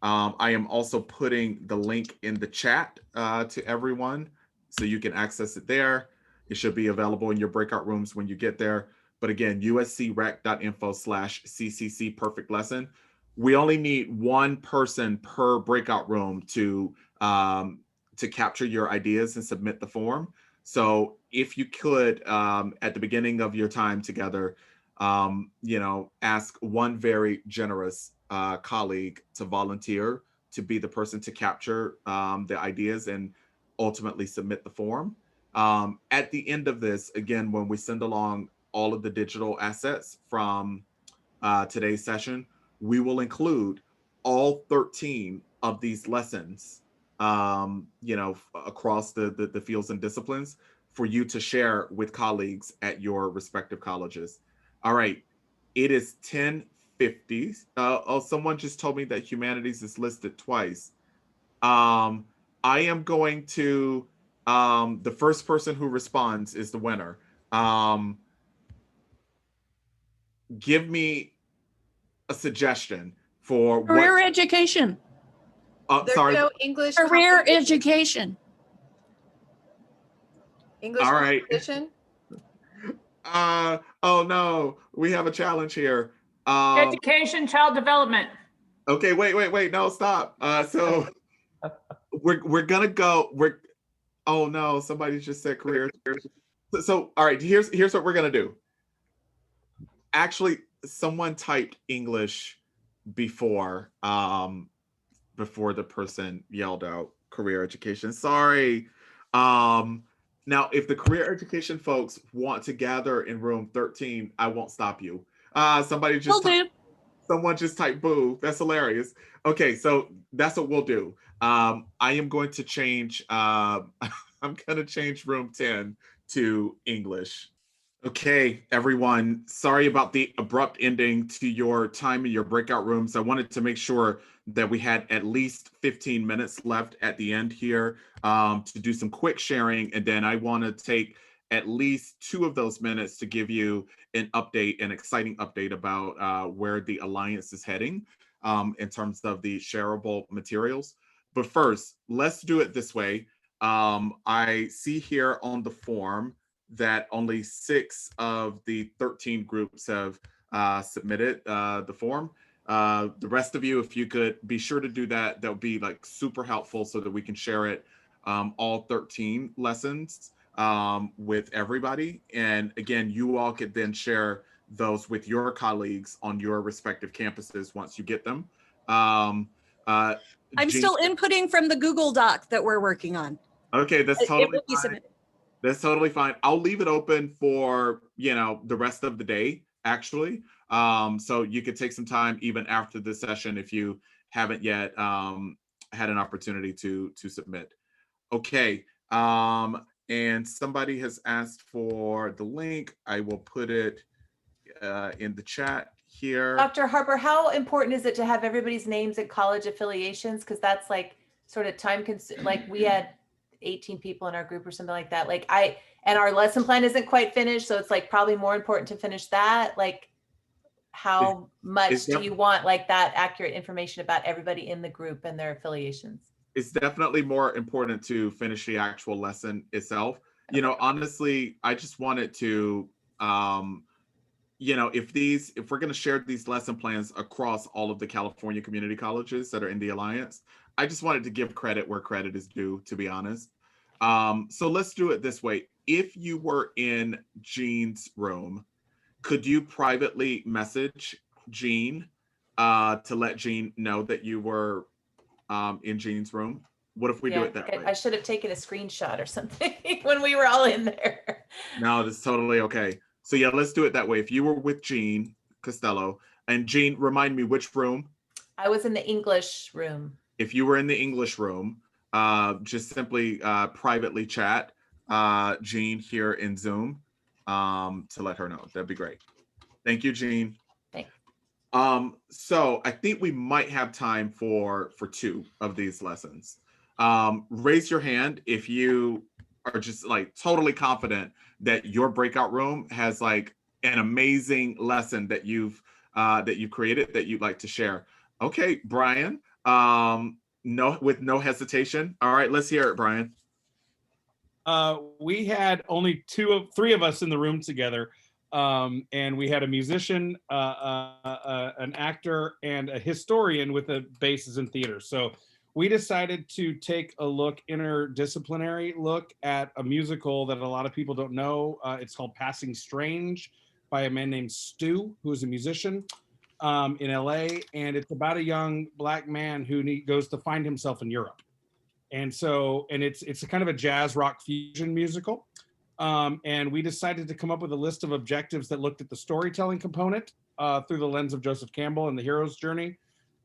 I am also putting the link in the chat to everyone, so you can access it there. It should be available in your breakout rooms when you get there. But again, uscrec.info/CCC perfect lesson. We only need one person per breakout room to capture your ideas and submit the form. So if you could, at the beginning of your time together, ask one very generous colleague to volunteer to be the person to capture the ideas and ultimately submit the form. At the end of this, again, when we send along all of the digital assets from today's session, we will include all 13 of these lessons, across the fields and disciplines for you to share with colleagues at your respective colleges. All right, it is 10:50. Someone just told me that humanities is listed twice. I am going to, the first person who responds is the winner. Give me a suggestion for Career education. Sorry. No English. Career education. English All right. competition. Oh no, we have a challenge here. Education, child development. Okay, wait, no, stop. So we're gonna go. Oh no, somebody just said career. So all right, here's what we're gonna do. Actually, someone typed English before the person yelled out career education. Sorry. Now, if the career education folks want to gather in room 13, I won't stop you. Someone just typed boo. That's hilarious. Okay, so that's what we'll do. I am going to change. I'm going to change room 10 to English. Okay, everyone, sorry about the abrupt ending to your time in your breakout rooms. I wanted to make sure that we had at least 15 minutes left at the end here to do some quick sharing. And then I want to take at least 2 of those minutes to give you an update, an exciting update about where the Alliance is heading in terms of the shareable materials. But first, let's do it this way. I see here on the form that only 6 of the 13 groups have submitted the form. The rest of you, if you could be sure to do that, that would be like super helpful so that we can share it, all 13 lessons with everybody. And again, you all could then share those with your colleagues on your respective campuses once you get them. I'm still inputting from the Google Doc that we're working on. Okay, that's It totally will be fine. submitted. That's totally fine. I'll leave it open for, the rest of the day, actually. So you could take some time even after this session if you haven't yet had an opportunity to submit. Okay. And somebody has asked for the link. I will put it in the chat here. Dr. Harper, how important is it to have everybody's names and college affiliations? Because that's like sort of time consuming. Like we had 18 people in our group or something like that. And our lesson plan isn't quite finished. So it's like probably more important to finish that. Like how much do you want like that accurate information about everybody in the group and their affiliations? It's definitely more important to finish the actual lesson itself. Honestly, I just wanted to, if we're going to share these lesson plans across all of the California community colleges that are in the Alliance, I just wanted to give credit where credit is due, to be honest. So let's do it this way. If you were in Jean's room, could you privately message Jean to let Jean know that you were in Jean's room? What if we do it that way? I should have taken a screenshot or something when we were all in there. No, that's totally okay. So yeah, let's do it that way. If you were with Jean Costello, and Jean, remind me which room? I was in the English room. If you were in the English room, just simply privately chat Jean here in Zoom to let her know. That'd be great. Thank you, Jean. Thanks. So I think we might have time for 2 of these lessons. Raise your hand if you are just like totally confident that your breakout room has like an amazing lesson that you've created that you'd like to share. Okay, Brian, no, with no hesitation. All right, let's hear it, Brian. We had only 3 of us in the room together, and we had a musician, an actor, and a historian with a basis in theater. So we decided to take a interdisciplinary look at a musical that a lot of people don't know. It's called Passing Strange by a man named Stu, who is a musician in LA. And it's about a young Black man who goes to find himself in Europe. And it's a kind of a jazz rock fusion musical. And we decided to come up with a list of objectives that looked at the storytelling component through the lens of Joseph Campbell and the hero's journey,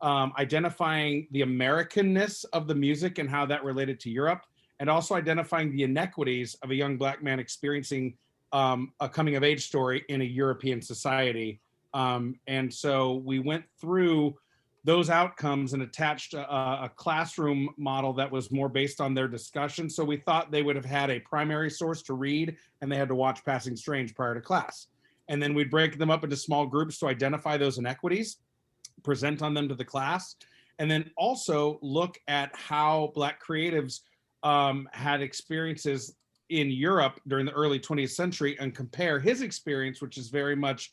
identifying the Americanness of the music and how that related to Europe, and also identifying the inequities of a young Black man experiencing a coming of age story in a European society. And so we went through those outcomes and attached a classroom model that was more based on their discussion. So we thought they would have had a primary source to read, and they had to watch Passing Strange prior to class. And then we'd break them up into small groups to identify those inequities, present on them to the class, and then also look at how Black creatives had experiences in Europe during the early 20th century and compare his experience, which is very much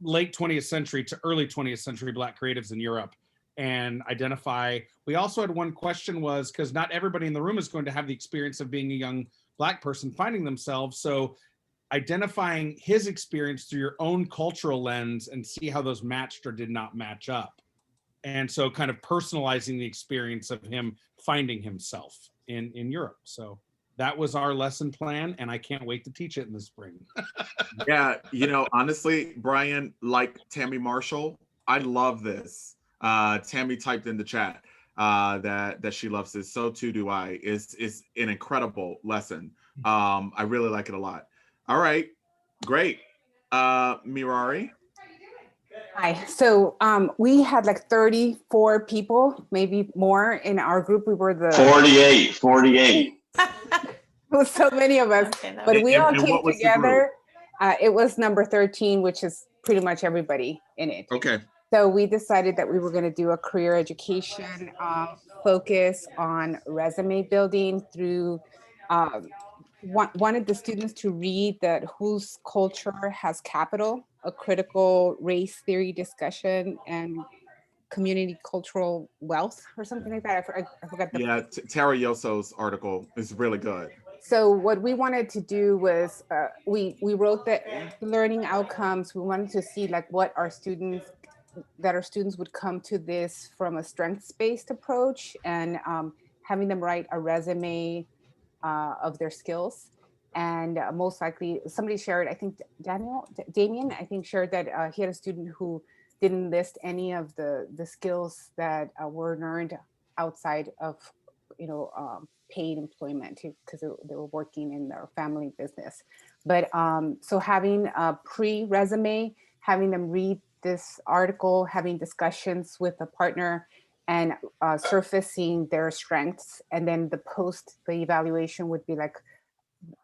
late 20th century to early 20th century Black creatives in Europe, and identify. We also had one question was, because not everybody in the room is going to have the experience of being a young Black person finding themselves. So identifying his experience through your own cultural lens and see how those matched or did not match up. And so kind of personalizing the experience of him finding himself in Europe. So that was our lesson plan, and I can't wait to teach it in the spring. Yeah, honestly, Brian, like Tammy Marshall, I love this. Tammy typed in the chat that she loves this. So too do I. It's an incredible lesson. I really like it a lot. All right, great. Mirari. Hi. So we had like 34 people, maybe more in our group. We were the 48. It was so many of us, but we all came together. It was number 13, which is pretty much everybody in it. Okay. So we decided that we were going to do a career education focus on resume building through wanted the students to read that Whose Culture Has Capital, a critical race theory discussion and community cultural wealth or something like that. I forgot the. Yeah, Tara Yoso's article is really good. So what we wanted to do was we wrote the learning outcomes. We wanted to see like what our students would come to this from a strengths-based approach, and having them write a resume of their skills. And most likely somebody shared, I think Damien, I think shared that he had a student who didn't list any of the skills that were learned outside of, paid employment because they were working in their family business. But so having a pre-resume, having them read this article, having discussions with a partner, and surfacing their strengths, and then the evaluation would be like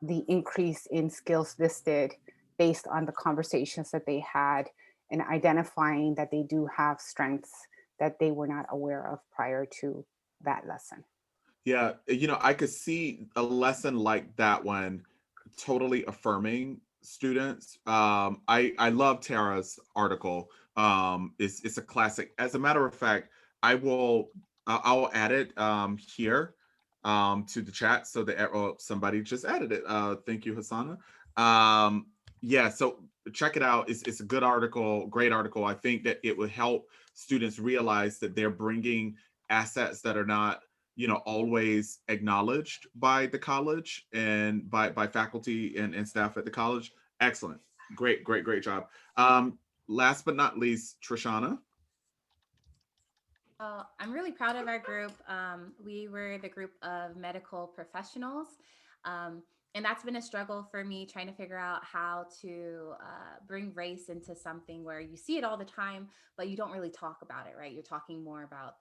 the increase in skills listed based on the conversations that they had, and identifying that they do have strengths that they were not aware of prior to that lesson. Yeah, I could see a lesson like that one totally affirming students. I love Tara's article. It's a classic. As a matter of fact, I'll add it here to the chat so that somebody just added it. Thank you, Hassana. Yeah, so check it out. It's a good article, great article. I think that it would help students realize that they're bringing assets that are not, always acknowledged by the college and by faculty and staff at the college. Excellent. Great job. Last but not least, Trishana. I'm really proud of our group. We were the group of medical professionals. And that's been a struggle for me, trying to figure out how to bring race into something where you see it all the time, but you don't really talk about it, right? You're talking more about,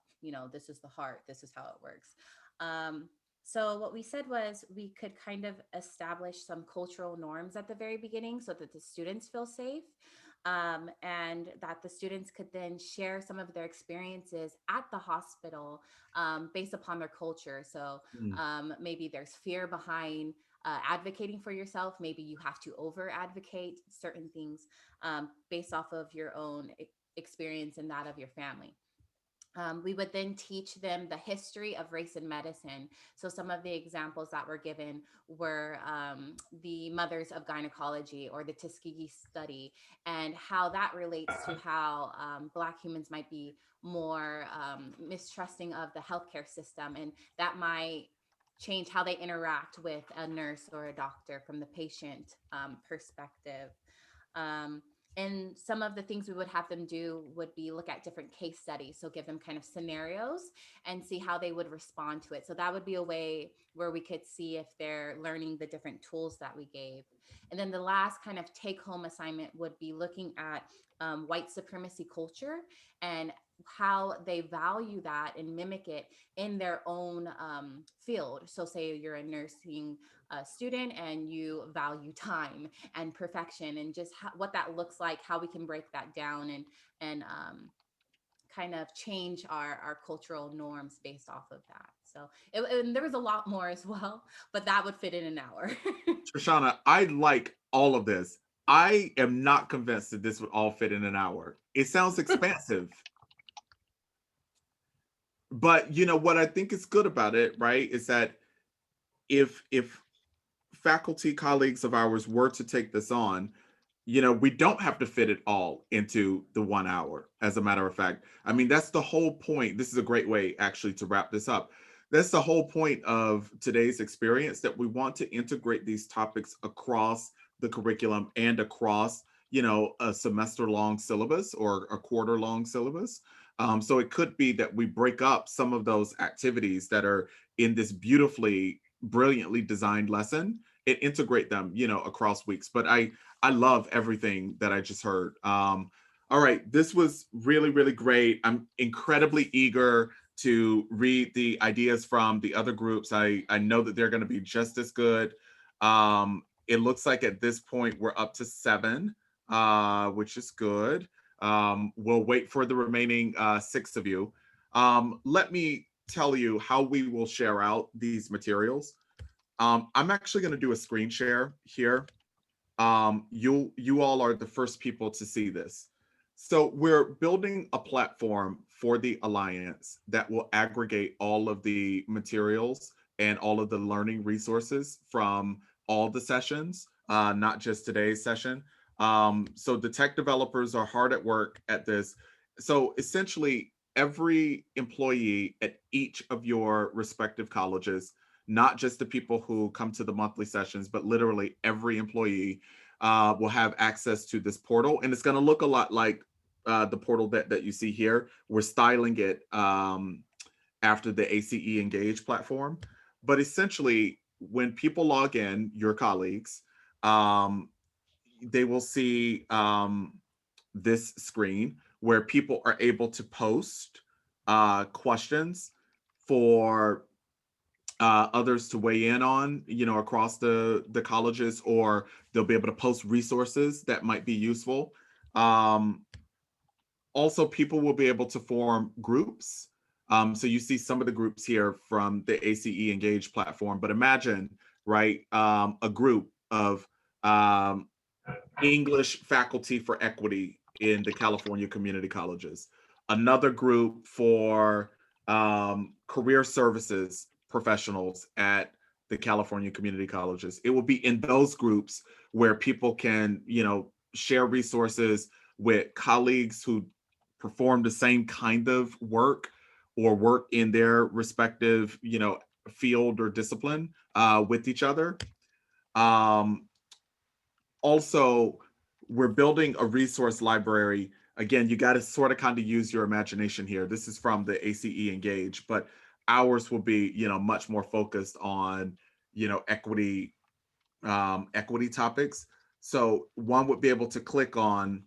this is the heart, this is how it works. So what we said was we could kind of establish some cultural norms at the very beginning so that the students feel safe. And that the students could then share some of their experiences at the hospital based upon their culture. So maybe there's fear behind advocating for yourself. Maybe you have to over advocate certain things based off of your own experience and that of your family. We would then teach them the history of race in medicine. So some of the examples that were given were the Mothers of Gynecology or the Tuskegee study, and how that relates to how Black humans might be more mistrusting of the healthcare system, and that might change how they interact with a nurse or a doctor from the patient perspective. And some of the things we would have them do would be look at different case studies. So give them kind of scenarios and see how they would respond to it. So that would be a way where we could see if they're learning the different tools that we gave. And then the last kind of take home assignment would be looking at white supremacy culture and how they value that and mimic it in their own field. So say you're a nursing student and you value time and perfection, and just what that looks like, how we can break that down and kind of change our cultural norms based off of that. So and there was a lot more as well, but that would fit in an hour. Trishana, I like all of this. I am not convinced that this would all fit in an hour. It sounds expansive. But what I think is good about it, right, is that if faculty colleagues of ours were to take this on, we don't have to fit it all into the 1 hour. As a matter of fact, I mean, that's the whole point. This is a great way actually to wrap this up. That's the whole point of today's experience, that we want to integrate these topics across the curriculum and across, a semester-long syllabus or a quarter-long syllabus. So it could be that we break up some of those activities that are in this brilliantly designed lesson and integrate them, across weeks. But I love everything that I just heard. All right, this was really, really great. I'm incredibly eager to read the ideas from the other groups. I know that they're going to be just as good. It looks like at this point we're up to 7, which is good. We'll wait for the remaining 6 of you. Let me tell you how we will share out these materials. I'm actually going to do a screen share here. You all are the first people to see this. So we're building a platform for the Alliance that will aggregate all of the materials and all of the learning resources from all the sessions, not just today's session. So the tech developers are hard at work at this. So essentially, every employee at each of your respective colleges, not just the people who come to the monthly sessions, but literally every employee will have access to this portal. And it's going to look a lot like the portal that you see here. We're styling it after the ACE Engage platform. But essentially, when people log in, your colleagues, they will see this screen where people are able to post questions for others to weigh in on, across the colleges, or they'll be able to post resources that might be useful. Also, people will be able to form groups. So you see some of the groups here from the ACE Engage platform, but imagine, right, a group of English faculty for equity in the California community colleges, another group for career services professionals at the California community colleges. It will be in those groups where people can, share resources with colleagues who perform the same kind of work or work in their respective, field or discipline with each other. Also, we're building a resource library. Again, you got to sort of kind of use your imagination here. This is from the ACE Engage, but ours will be, much more focused on, equity topics. So one would be able to click on,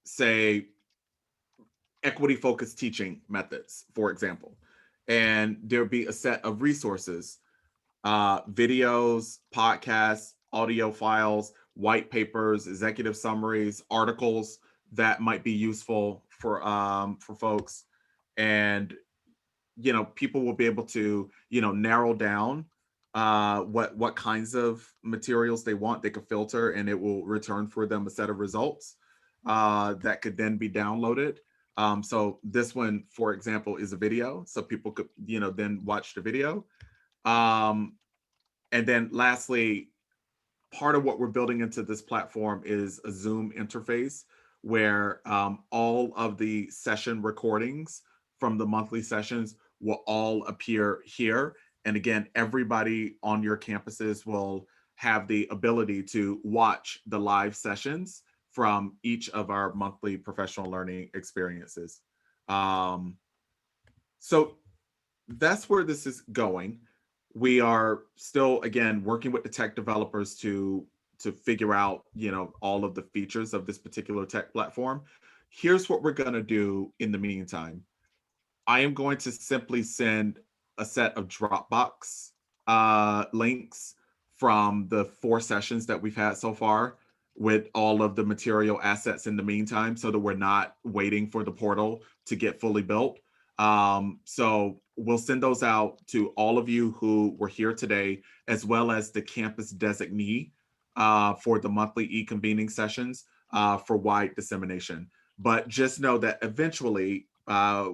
say, equity focused teaching methods, for example, and there'll be a set of resources, videos, podcasts, audio files, white papers, executive summaries, articles that might be useful for folks. And, people will be able to, narrow down what kinds of materials they want. They could filter and it will return for them a set of results that could then be downloaded. So this one, for example, is a video. So people could, then watch the video. And then lastly, part of what we're building into this platform is a Zoom interface where all of the session recordings from the monthly sessions will all appear here. And again, everybody on your campuses will have the ability to watch the live sessions from each of our monthly professional learning experiences. So that's where this is going. We are still, again, working with the tech developers to figure out, all of the features of this particular tech platform. Here's what we're going to do in the meantime. I am going to simply send a set of Dropbox links from the 4 sessions that we've had so far with all of the material assets in the meantime, so that we're not waiting for the portal to get fully built. So we'll send those out to all of you who were here today, as well as the campus designee for the monthly e-convening sessions for wide dissemination. But just know that eventually,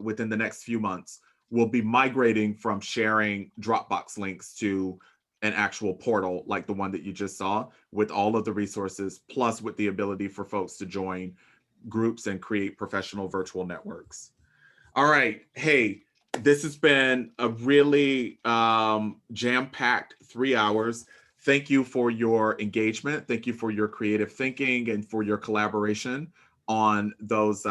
within the next few months, we'll be migrating from sharing Dropbox links to an actual portal like the one that you just saw, with all of the resources, plus with the ability for folks to join groups and create professional virtual networks. All right, hey, this has been a really jam-packed 3 hours. Thank you for your engagement. Thank you for your creative thinking and for your collaboration on those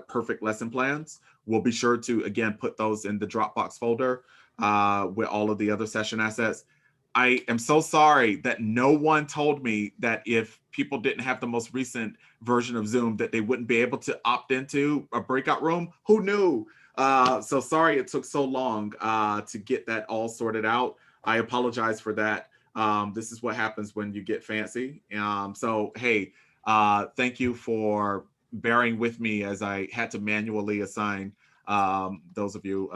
perfect lesson plans. We'll be sure to, again, put those in the Dropbox folder with all of the other session assets. I am so sorry that no one told me that if people didn't have the most recent version of Zoom, that they wouldn't be able to opt into a breakout room. Who knew? So sorry it took so long to get that all sorted out. I apologize for that. This is what happens when you get fancy. So, hey, thank you for bearing with me as I had to manually assign those of you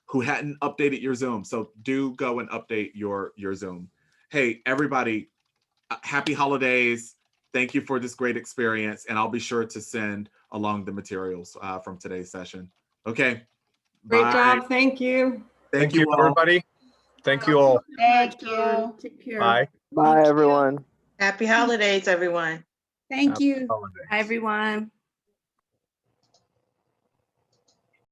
who hadn't updated your Zoom. So do go and update your Zoom. Hey, everybody, happy holidays. Thank you for this great experience. And I'll be sure to send along the materials from today's session. Okay. Great Bye. job. Thank you. Thank you, everybody. Thank you all. Thank you. Take care. Bye. Bye, everyone. Happy holidays, everyone. Thank Happy you. holidays. Hi, everyone.